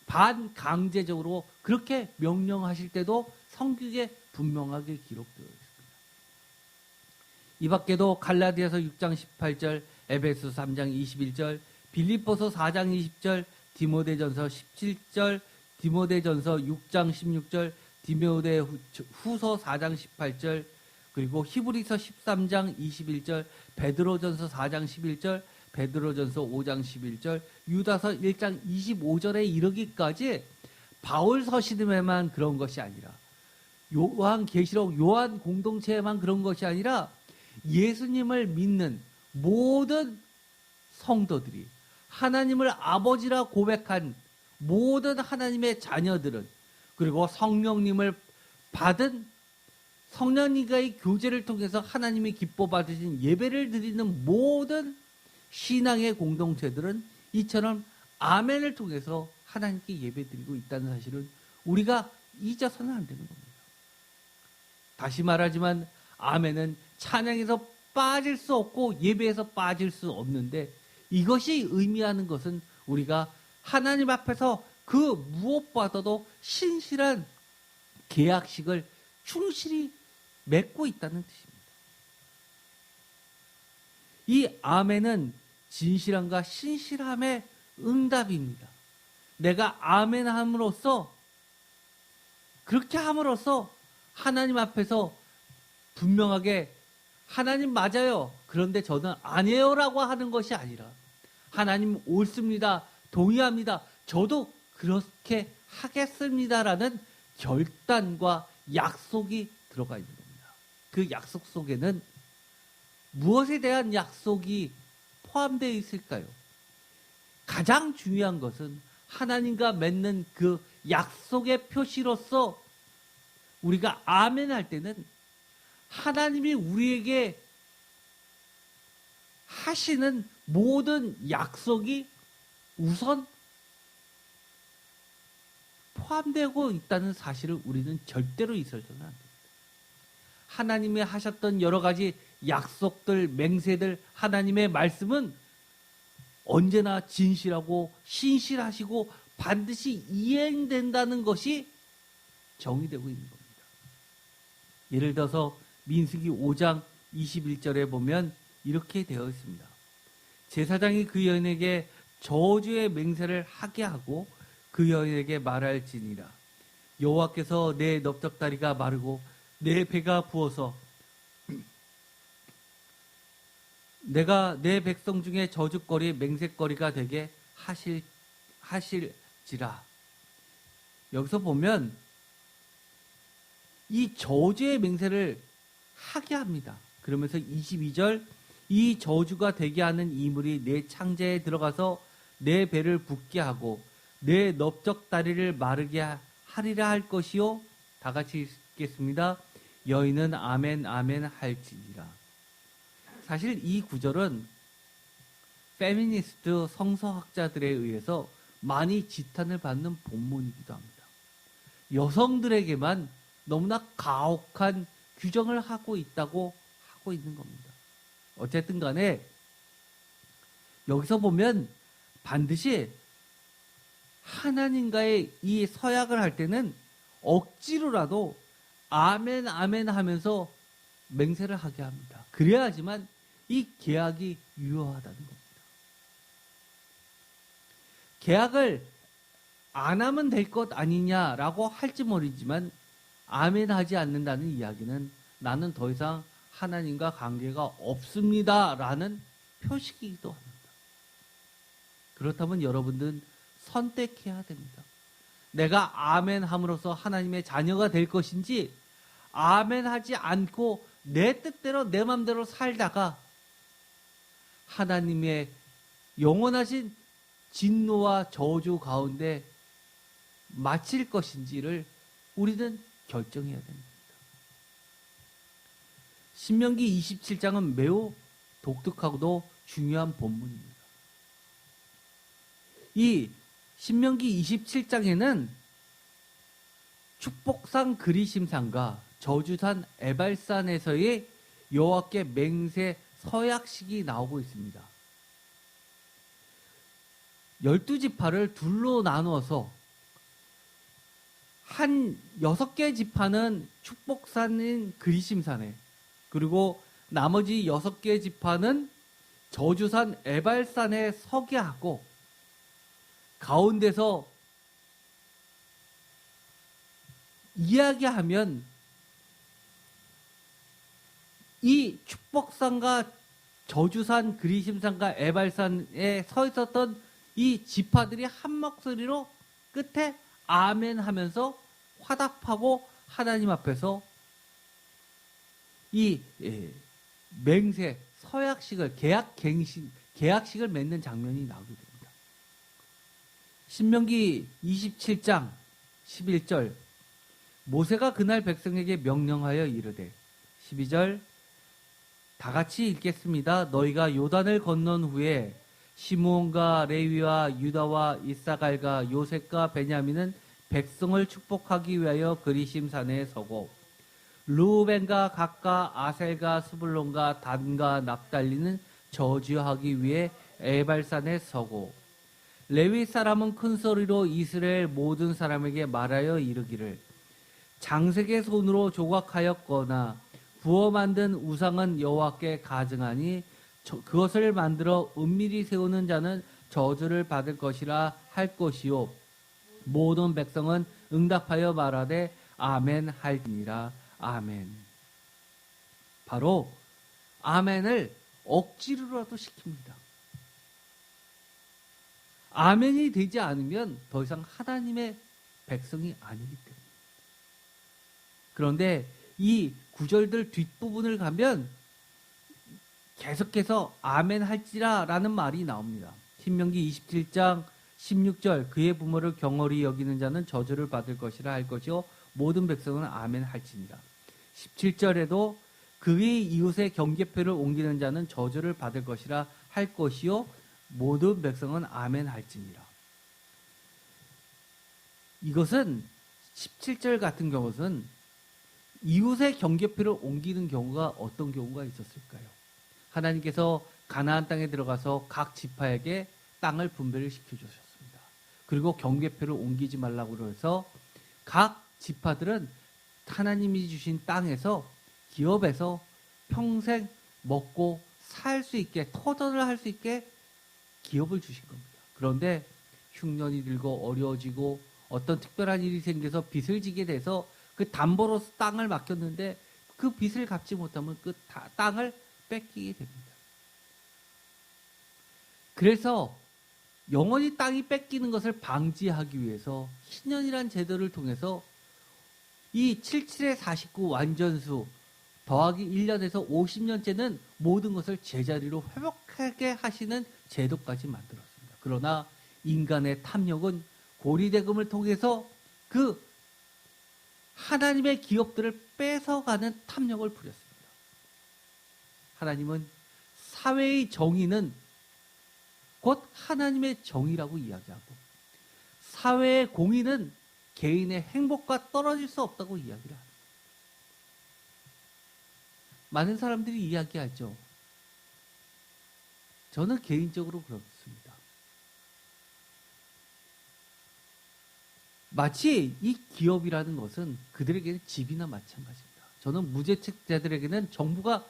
반강제적으로 그렇게 명령하실 때도 성경에 분명하게 기록되어 있습니다. 이 밖에도 갈라디아서 6장 18절, 에베소 3장 21절, 빌립보서 4장 20절, 디모데전서 17절, 디모데전서 6장 16절, 디모데후서 4장 18절, 그리고 히브리서 13장 21절, 베드로전서 4장 11절, 베드로전서 5장 11절, 유다서 1장 25절에 이르기까지 바울 서신에만 그런 것이 아니라 요한계시록 요한 공동체에만 그런 것이 아니라 예수님을 믿는 모든 성도들이 하나님을 아버지라 고백한 모든 하나님의 자녀들은, 그리고 성령님을 받은 성령님과의 교제를 통해서 하나님이 기뻐 받으신 예배를 드리는 모든 신앙의 공동체들은 이처럼 아멘을 통해서 하나님께 예배 드리고 있다는 사실은 우리가 잊어서는 안 되는 겁니다. 다시 말하지만 아멘은 찬양에서 빠질 수 없고 예배에서 빠질 수 없는데, 이것이 의미하는 것은 우리가 하나님 앞에서 그 무엇보다도 신실한 계약식을 충실히 맺고 있다는 뜻입니다. 이 아멘은 진실함과 신실함의 응답입니다. 내가 아멘함으로써, 그렇게 함으로써 하나님 앞에서 분명하게 하나님 맞아요, 그런데 저는 아니에요라고 하는 것이 아니라 하나님 옳습니다, 동의합니다, 저도 그렇게 하겠습니다라는 결단과 약속이 들어가 있는 겁니다. 그 약속 속에는 무엇에 대한 약속이 포함되어 있을까요? 가장 중요한 것은 하나님과 맺는 그 약속의 표시로서 우리가 아멘 할 때는 하나님이 우리에게 하시는 모든 약속이 우선 포함되고 있다는 사실을 우리는 절대로 잊어서는 안 됩니다. 하나님이 하셨던 여러 가지 약속들, 맹세들, 하나님의 말씀은 언제나 진실하고 신실하시고 반드시 이행된다는 것이 정의되고 있는 겁니다. 예를 들어서 민수기 5장 21절에 보면 이렇게 되어 있습니다. 제사장이 그 여인에게 저주의 맹세를 하게 하고 그 여인에게 말할지니라. 여호와께서 내 넓적다리가 마르고 내 배가 부어서 내가 내 백성 중에 저주거리 맹세거리가 되게 하실지라. 여기서 보면 이 저주의 맹세를 하게 합니다. 그러면서 22절, 이 저주가 되게 하는 이물이 내 창자에 들어가서 내 배를 붓게 하고 내 넓적다리를 마르게 하리라 할 것이요. 다 같이 읽겠습니다. 여인은 아멘 아멘 할지니라. 사실 이 구절은 페미니스트 성서학자들에 의해서 많이 지탄을 받는 본문이기도 합니다. 여성들에게만 너무나 가혹한 규정을 하고 있다고 하고 있는 겁니다. 어쨌든 간에 여기서 보면 반드시 하나님과의 이 서약을 할 때는 억지로라도 아멘 아멘 하면서 맹세를 하게 합니다. 그래야지만 이 계약이 유효하다는 겁니다. 계약을 안 하면 될 것 아니냐라고 할지 모르지만 아멘 하지 않는다는 이야기는 나는 더 이상 하나님과 관계가 없습니다라는 표식이기도 합니다. 그렇다면 여러분들은 선택해야 됩니다. 내가 아멘 함으로써 하나님의 자녀가 될 것인지, 아멘 하지 않고 내 뜻대로 내 마음대로 살다가 하나님의 영원하신 진노와 저주 가운데 마칠 것인지를 우리는 결정해야 됩니다. 신명기 27장은 매우 독특하고도 중요한 본문입니다. 이 신명기 27장에는 축복산 그리심산과 저주산 에발산에서의 여호와께 맹세 서약식이 나오고 있습니다. 12지파를 둘로 나누어서 한 6개 지파는 축복산인 그리심산에, 그리고 나머지 6개 지파는 저주산 에발산에 서게 하고, 가운데서 이야기하면 이 축복산과 저주산, 그리심산과 에발산에 서 있었던 이 지파들이 한 목소리로 끝에 아멘 하면서 화답하고 하나님 앞에서 이 맹세, 서약식을, 계약식을 맺는 장면이 나오게 됩니다. 신명기 27장 11절 모세가 그날 백성에게 명령하여 이르되 12절 다 같이 읽겠습니다. 너희가 요단을 건넌 후에 시므온과 레위와 유다와 이사갈과 요셉과 베냐민은 백성을 축복하기 위하여 그리심 산에 서고 르우벤과 gad과 아셀과 스불론과 단과 납달리는 저주하기 위해 에발산에 서고 레위 사람은 큰 소리로 이스라엘 모든 사람에게 말하여 이르기를 장색의 손으로 조각하였거나 부어 만든 우상은 여호와께 가증하니 그것을 만들어 은밀히 세우는 자는 저주를 받을 것이라 할 것이요 모든 백성은 응답하여 말하되 아멘 할지니라. 아멘. 바로 아멘을 억지로라도 시킵니다. 아멘이 되지 않으면 더 이상 하나님의 백성이 아니기 때문에. 그런데 이 구절들 뒷부분을 가면 계속해서 아멘 할지라 라는 말이 나옵니다. 신명기 27장 16절 그의 부모를 경홀히 여기는 자는 저주를 받을 것이라 할 것이요 모든 백성은 아멘 할지니라. 17절에도 그의 이웃의 경계표를 옮기는 자는 저주를 받을 것이라 할 것이요 모든 백성은 아멘 할지니라. 이것은 17절 같은 경우는 이웃의 경계표를 옮기는 경우가 어떤 경우가 있었을까요? 하나님께서 가나안 땅에 들어가서 각 지파에게 땅을 분배를 시켜주셨습니다. 그리고 경계표를 옮기지 말라고 해서 각 지파들은 하나님이 주신 땅에서 기업에서 평생 먹고 살 수 있게 터전을 할 수 있게 기업을 주신 겁니다. 그런데 흉년이 들고 어려워지고 어떤 특별한 일이 생겨서 빚을 지게 돼서 그 담보로 땅을 맡겼는데 그 빚을 갚지 못하면 그 땅을 뺏기게 됩니다. 그래서 영원히 땅이 뺏기는 것을 방지하기 위해서 신년이란 제도를 통해서 이 77의 49 완전수 더하기 1년에서 50년째는 모든 것을 제자리로 회복하게 하시는 제도까지 만들었습니다. 그러나 인간의 탐욕은 고리대금을 통해서 그 하나님의 기업들을 뺏어가는 탐욕을 부렸습니다. 하나님은 사회의 정의는 곧 하나님의 정의라고 이야기하고 사회의 공의는 개인의 행복과 떨어질 수 없다고 이야기를 합니다. 많은 사람들이 이야기하죠. 저는 개인적으로 그렇습니다. 마치 이 기업이라는 것은 그들에게는 집이나 마찬가지입니다. 저는 무주택자들에게는 정부가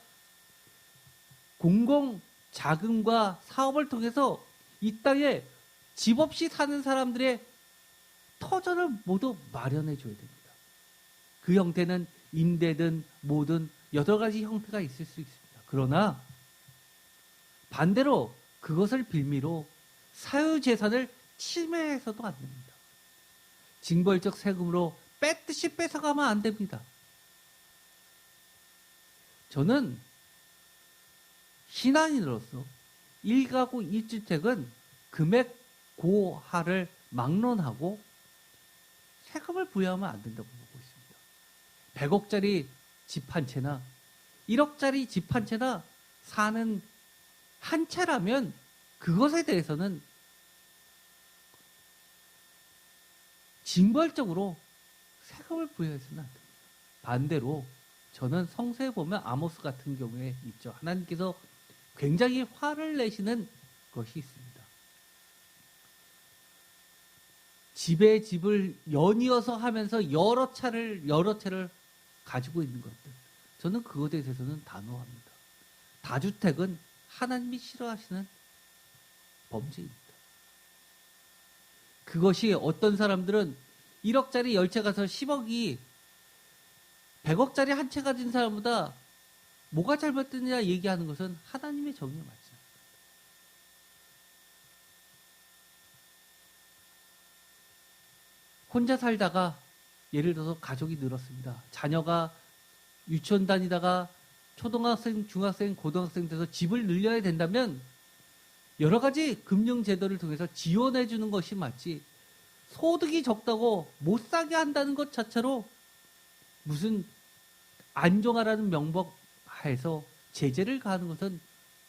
공공 자금과 사업을 통해서 이 땅에 집 없이 사는 사람들의 터전을 모두 마련해 줘야 됩니다. 그 형태는 임대든 뭐든 여러 가지 형태가 있을 수 있습니다. 그러나 반대로 그것을 빌미로 사유재산을 침해해서도 안 됩니다. 징벌적 세금으로 뺏듯이 뺏어가면 안 됩니다. 저는 신앙인으로서 1가구 1주택은 금액 고하를 막론하고 세금을 부여하면 안 된다고 보고 있습니다. 100억짜리 집 한 채나 1억짜리 집 한 채나 사는 한 채라면 그것에 대해서는 징벌적으로 세금을 부여해서는 안 됩니다. 반대로 저는 성서에 보면 아모스 같은 경우에 있죠. 하나님께서 굉장히 화를 내시는 것이 있습니다. 집에 집을 연이어서 하면서 여러 채를 가지고 있는 것들. 저는 그것에 대해서는 단호합니다. 다주택은 하나님이 싫어하시는 범죄입니다. 그것이 어떤 사람들은 1억짜리 10채 가서 10억이 100억짜리 한 채 가진 사람보다 뭐가 잘못됐느냐 얘기하는 것은 하나님의 정의에 맞지 않습니다. 혼자 살다가 예를 들어서 가족이 늘었습니다. 자녀가 유치원 다니다가 초등학생, 중학생, 고등학생 돼서 집을 늘려야 된다면 여러 가지 금융 제도를 통해서 지원해 주는 것이 맞지, 소득이 적다고 못 사게 한다는 것 자체로 무슨 안정화라는 명목 하에서 제재를 가하는 것은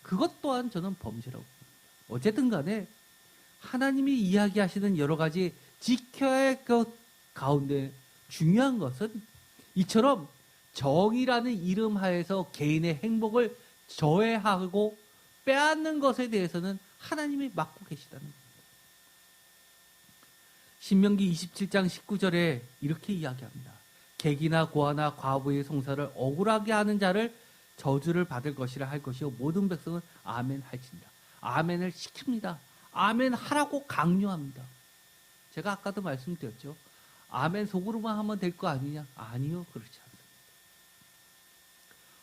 그것 또한 저는 범죄라고 봅니다. 어쨌든 간에 하나님이 이야기하시는 여러 가지 지켜야 할 것 가운데 중요한 것은 이처럼 정의라는 이름 하에서 개인의 행복을 저해하고 빼앗는 것에 대해서는 하나님이 맡고 계시다는 겁니다. 신명기 27장 19절에 이렇게 이야기합니다. 객이나 고아나 과부의 송사를 억울하게 하는 자를 저주를 받을 것이라 할 것이요 모든 백성은 아멘 할지니라. 아멘을 시킵니다. 아멘 하라고 강요합니다. 제가 아까도 말씀드렸죠. 아멘 속으로만 하면 될 거 아니냐? 아니요, 그렇지 않습니다.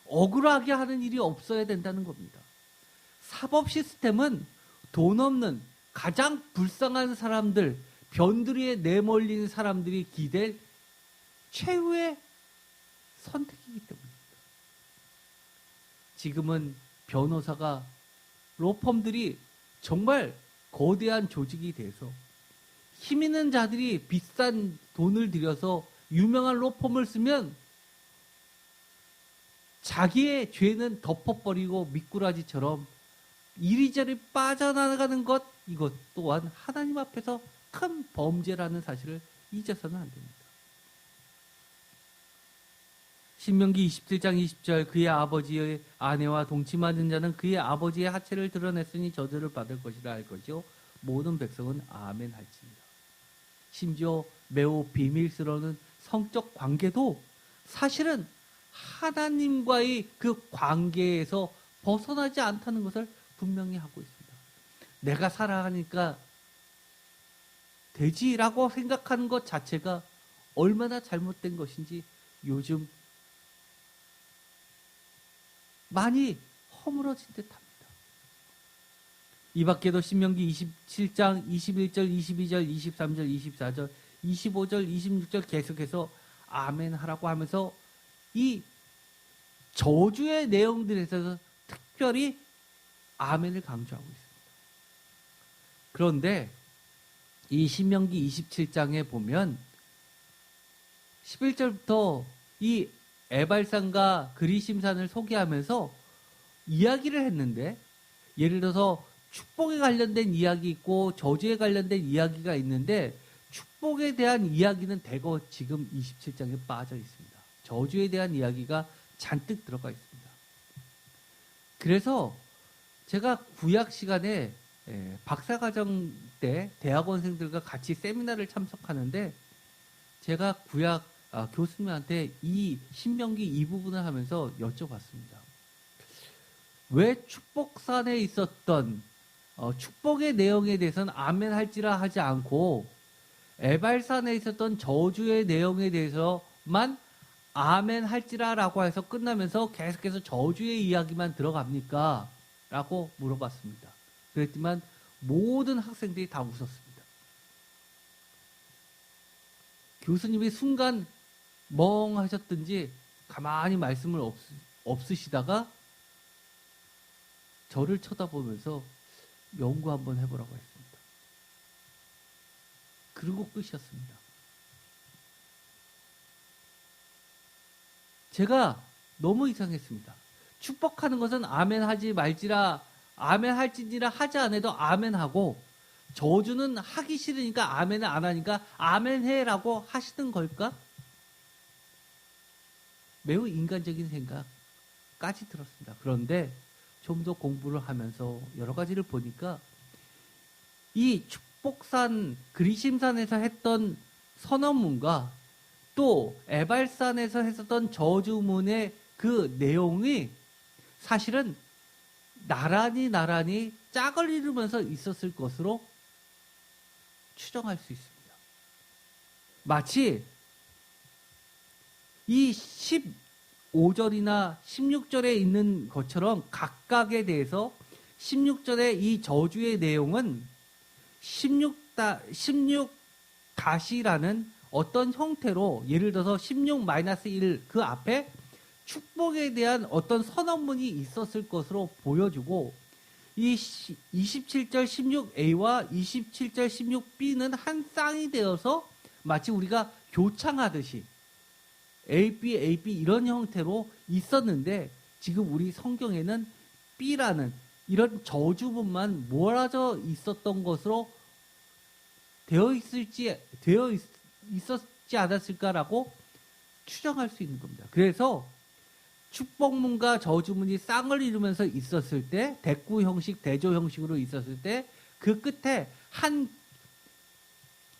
억울하게 하는 일이 없어야 된다는 겁니다. 사법 시스템은 돈 없는 가장 불쌍한 사람들, 변두리에 내몰린 사람들이 기댈 최후의 선택이기 때문입니다. 지금은 변호사가, 로펌들이 정말 거대한 조직이 돼서 힘 있는 자들이 비싼 돈을 들여서 유명한 로펌을 쓰면 자기의 죄는 덮어버리고 미꾸라지처럼 이리저리 빠져나가는 것, 이것 또한 하나님 앞에서 큰 범죄라는 사실을 잊어서는 안 됩니다. 신명기 27장 20절 그의 아버지의 아내와 동침하는 자는 그의 아버지의 하체를 드러냈으니 저주를 받을 것이라 할 것이요 모든 백성은 아멘 할지니라. 심지어 매우 비밀스러운 성적 관계도 사실은 하나님과의 그 관계에서 벗어나지 않다는 것을 분명히 하고 있습니다. 내가 사랑하니까 되지라고 생각하는 것 자체가 얼마나 잘못된 것인지 요즘 많이 허물어진 듯합니다. 이 밖에도 신명기 27장 21절, 22절, 23절, 24절, 25절, 26절 계속해서 아멘 하라고 하면서 이 저주의 내용들에서 특별히 아멘을 강조하고 있습니다. 그런데 이 신명기 27장에 보면 11절부터 이 에발산과 그리심산을 소개하면서 이야기를 했는데, 예를 들어서 축복에 관련된 이야기 있고 저주에 관련된 이야기가 있는데 축복에 대한 이야기는 대거 지금 27장에 빠져 있습니다. 저주에 대한 이야기가 잔뜩 들어가 있습니다. 그래서 제가 구약 시간에 박사과정 때 대학원생들과 같이 세미나를 참석하는데 제가 구약 교수님한테 이 신명기 이 부분을 하면서 여쭤봤습니다. 왜 축복산에 있었던 축복의 내용에 대해서는 아멘 할지라 하지 않고 에발산에 있었던 저주의 내용에 대해서만 아멘 할지라라고 해서 끝나면서 계속해서 저주의 이야기만 들어갑니까? 라고 물어봤습니다. 그랬지만 모든 학생들이 다 웃었습니다. 교수님이 순간 멍하셨든지 가만히 말씀을 없으시다가 저를 쳐다보면서 연구 한번 해보라고 했습니다. 그리고 끝이었습니다. 제가 너무 이상했습니다. 축복하는 것은 아멘 하지 말지라, 아멘 할지니라 하지 않아도 아멘 하고, 저주는 하기 싫으니까 아멘을 안 하니까 아멘 해라고 하시는 걸까? 매우 인간적인 생각까지 들었습니다. 그런데 좀 더 공부를 하면서 여러 가지를 보니까 이 축복산 그리심산에서 했던 선언문과 또 에발산에서 했었던 저주문의 그 내용이 사실은 나란히 짝을 이루면서 있었을 것으로 추정할 수 있습니다. 마치 이 15절이나 16절에 있는 것처럼 각각에 대해서 16절의 이 저주의 내용은 16-라는 어떤 형태로, 예를 들어서 16-1 그 앞에 축복에 대한 어떤 선언문이 있었을 것으로 보여주고, 이 27절 16a와 27절 16b는 한 쌍이 되어서 마치 우리가 교창하듯이 AB, AB 이런 형태로 있었는데, 지금 우리 성경에는 B라는 이런 저주문만 몰아져 있었던 것으로 되어 있었지 않았을까라고 추정할 수 있는 겁니다. 그래서 축복문과 저주문이 쌍을 이루면서 있었을 때, 대구 형식, 대조 형식으로 있었을 때, 그 끝에 한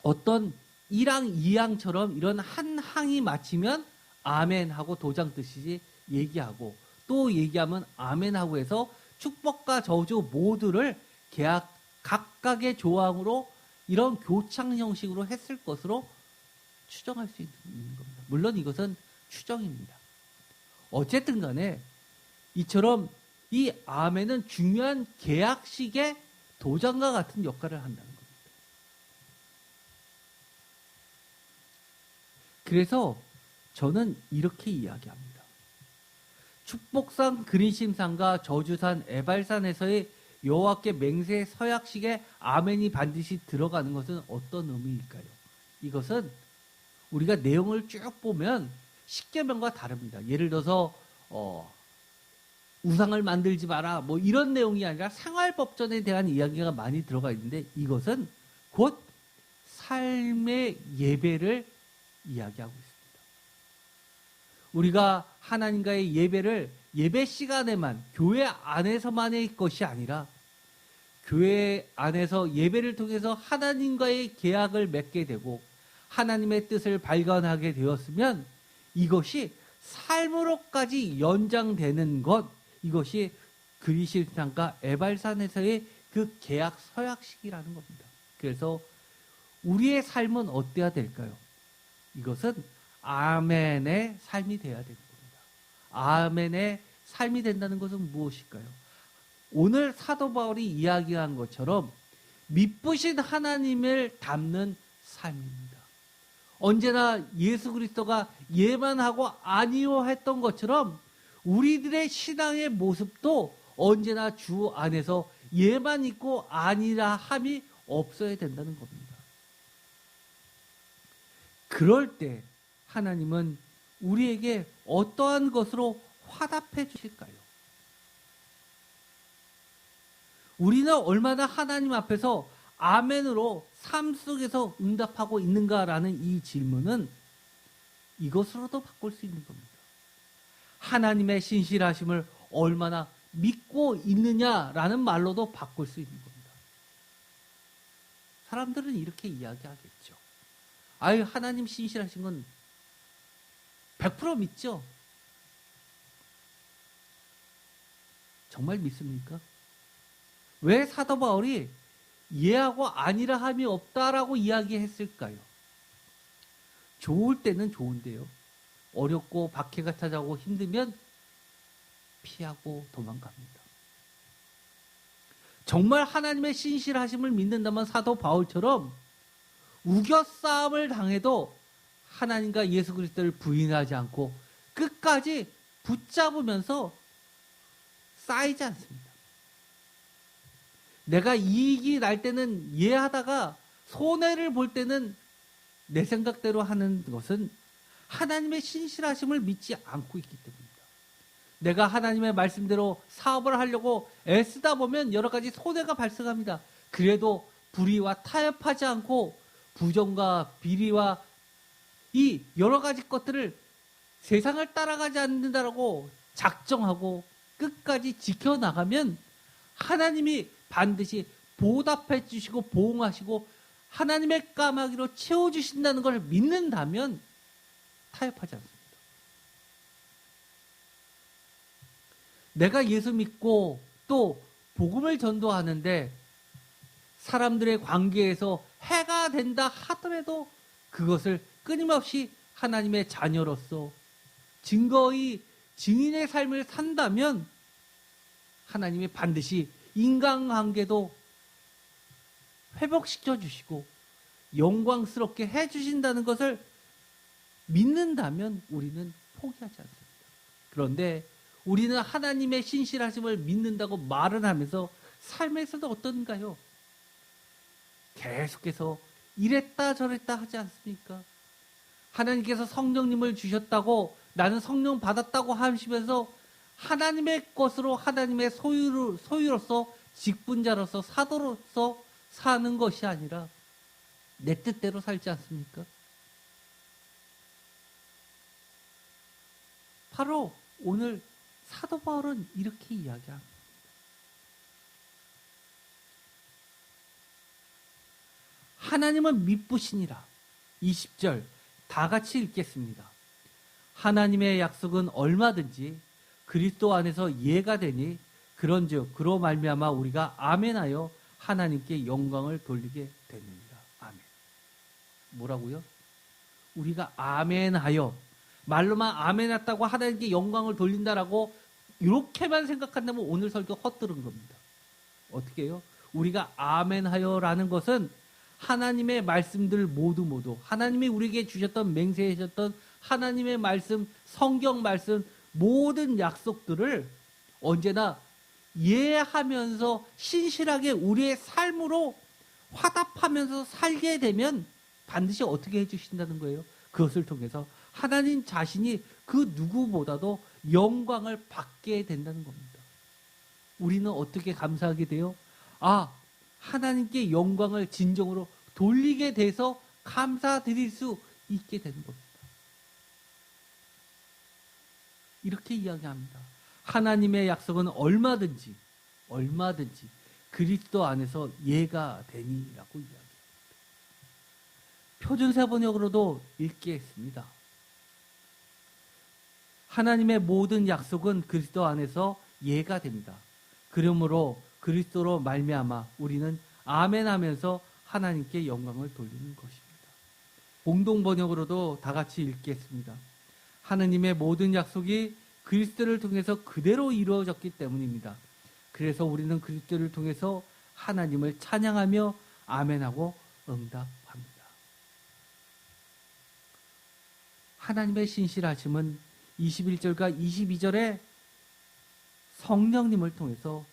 어떤 1항, 2항처럼 이런 한 항이 맞히면 아멘 하고 도장 뜨시지 얘기하고, 또 얘기하면 아멘 하고 해서 축복과 저주 모두를 각각의 조항으로 이런 교창 형식으로 했을 것으로 추정할 수 있는 겁니다. 물론 이것은 추정입니다. 어쨌든 간에 이처럼 이 아멘은 중요한 계약식의 도장과 같은 역할을 한다는 겁니다. 그래서 저는 이렇게 이야기합니다. 축복산 그리심산과 저주산 에발산에서의 여호와께 맹세 서약식에 아멘이 반드시 들어가는 것은 어떤 의미일까요? 이것은 우리가 내용을 쭉 보면 십계명과 다릅니다. 예를 들어서 우상을 만들지 마라 뭐 이런 내용이 아니라 생활법전에 대한 이야기가 많이 들어가 있는데, 이것은 곧 삶의 예배를 이야기하고 있습니다. 우리가 하나님과의 예배를 예배 시간에만, 교회 안에서만의 것이 아니라 교회 안에서 예배를 통해서 하나님과의 계약을 맺게 되고 하나님의 뜻을 발견하게 되었으면 이것이 삶으로까지 연장되는 것, 이것이 그리심산과 에발산에서의 그 계약 서약식이라는 겁니다. 그래서 우리의 삶은 어때야 될까요? 이것은 아멘의 삶이 되어야 되는 겁니다. 아멘의 삶이 된다는 것은 무엇일까요? 오늘 사도 바울이 이야기한 것처럼 미쁘신 하나님을 담는 삶입니다. 언제나 예수 그리스도가 예만 하고 아니요 했던 것처럼 우리들의 신앙의 모습도 언제나 주 안에서 예만 있고 아니라 함이 없어야 된다는 겁니다. 그럴 때 하나님은 우리에게 어떠한 것으로 화답해 주실까요? 우리는 얼마나 하나님 앞에서 아멘으로 삶 속에서 응답하고 있는가라는 이 질문은 이것으로도 바꿀 수 있는 겁니다. 하나님의 신실하심을 얼마나 믿고 있느냐라는 말로도 바꿀 수 있는 겁니다. 사람들은 이렇게 이야기하겠죠. 아유, 하나님 신실하신 건 100% 믿죠? 정말 믿습니까? 왜 사도 바울이 예하고 아니라 함이 없다라고 이야기했을까요? 좋을 때는 좋은데요. 어렵고 박해가 찾아오고 힘들면 피하고 도망갑니다. 정말 하나님의 신실하심을 믿는다면 사도 바울처럼 우겨싸움을 당해도 하나님과 예수 그리스도를 부인하지 않고 끝까지 붙잡으면서 쌓이지 않습니다. 내가 이익이 날 때는 이해하다가 손해를 볼 때는 내 생각대로 하는 것은 하나님의 신실하심을 믿지 않고 있기 때문입니다. 내가 하나님의 말씀대로 사업을 하려고 애쓰다 보면 여러 가지 손해가 발생합니다. 그래도 불의와 타협하지 않고 부정과 비리와 이 여러 가지 것들을 세상을 따라가지 않는다라고 작정하고 끝까지 지켜나가면 하나님이 반드시 보답해 주시고 보응하시고 하나님의 까마귀로 채워주신다는 걸 믿는다면 타협하지 않습니다. 내가 예수 믿고 또 복음을 전도하는데 사람들의 관계에서 해가 된다 하더라도 그것을 끊임없이 하나님의 자녀로서 증거의 증인의 삶을 산다면 하나님이 반드시 인간관계도 회복시켜 주시고 영광스럽게 해주신다는 것을 믿는다면 우리는 포기하지 않습니다. 그런데 우리는 하나님의 신실하심을 믿는다고 말을 하면서 삶에서도 어떤가요? 계속해서 이랬다 저랬다 하지 않습니까? 하나님께서 성령님을 주셨다고 나는 성령 받았다고 하시면서 하나님의 것으로 하나님의 소유로서 직분자로서 사도로서 사는 것이 아니라 내 뜻대로 살지 않습니까? 바로 오늘 사도 바울은 이렇게 이야기합니다. 하나님은 미쁘시니라. 20절 다 같이 읽겠습니다. 하나님의 약속은 얼마든지 그리스도 안에서 예가 되니 그런즉 그로 말미암아 우리가 아멘하여 하나님께 영광을 돌리게 되느니라. 아멘. 뭐라고요? 우리가 아멘하여, 말로만 아멘했다고 하나님께 영광을 돌린다라고 이렇게만 생각한다면 오늘 설교 헛들은 겁니다. 어떻게 해요? 우리가 아멘하여라는 것은 하나님의 말씀들 모두 하나님이 우리에게 주셨던 맹세하셨던 하나님의 말씀, 성경 말씀 모든 약속들을 언제나 이해하면서 신실하게 우리의 삶으로 화답하면서 살게 되면 반드시 어떻게 해주신다는 거예요? 그것을 통해서 하나님 자신이 그 누구보다도 영광을 받게 된다는 겁니다. 우리는 어떻게 감사하게 돼요? 하나님께 영광을 진정으로 돌리게 돼서 감사드릴 수 있게 되는 겁니다. 이렇게 이야기합니다. 하나님의 약속은 얼마든지 그리스도 안에서 예가 되니라고 이야기합니다. 표준세 번역으로도 읽겠습니다. 하나님의 모든 약속은 그리스도 안에서 예가 됩니다. 그러므로 그리스도로 말미암아 우리는 아멘하면서 하나님께 영광을 돌리는 것입니다. 공동 번역으로도 다 같이 읽겠습니다. 하나님의 모든 약속이 그리스도를 통해서 그대로 이루어졌기 때문입니다. 그래서 우리는 그리스도를 통해서 하나님을 찬양하며 아멘하고 응답합니다. 하나님의 신실하심은 21절과 22절에 성령님을 통해서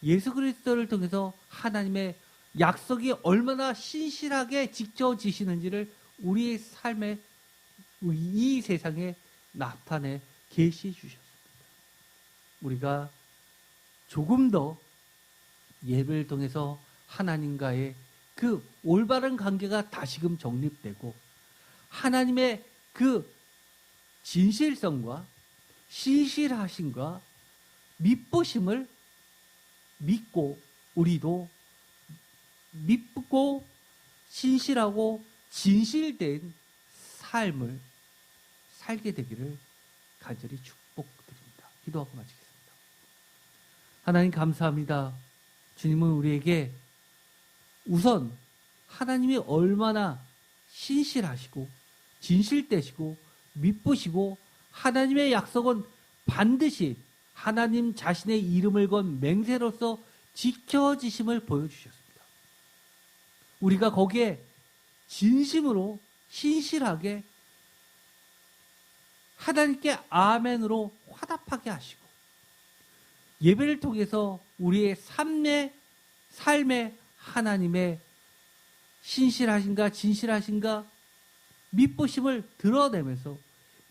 예수 그리스도를 통해서 하나님의 약속이 얼마나 신실하게 지켜지시는지를 우리의 삶에 이 세상에 나타내 계시해 주셨습니다. 우리가 조금 더 예배를 통해서 하나님과의 그 올바른 관계가 다시금 정립되고 하나님의 그 진실성과 신실하심과 미쁘심을 믿고 우리도 믿고 신실하고 진실된 삶을 살게 되기를 간절히 축복드립니다. 기도하고 마치겠습니다. 하나님 감사합니다. 주님은 우리에게 우선 하나님이 얼마나 신실하시고 진실되시고 미쁘시고 하나님의 약속은 반드시 하나님 자신의 이름을 건 맹세로서 지켜지심을 보여주셨습니다. 우리가 거기에 진심으로 신실하게 하나님께 아멘으로 화답하게 하시고 예배를 통해서 우리의 삶에 하나님의 신실하신가 진실하신가 미쁘심을 드러내면서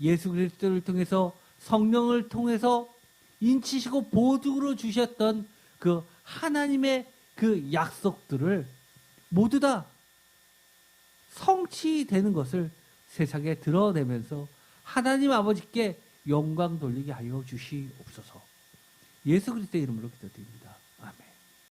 예수 그리스도를 통해서 성령을 통해서 인치시고 보증으로 주셨던 그 하나님의 그 약속들을 모두 다 성취되는 것을 세상에 드러내면서 하나님 아버지께 영광 돌리게 하여 주시옵소서. 예수 그리스도의 이름으로 기도드립니다.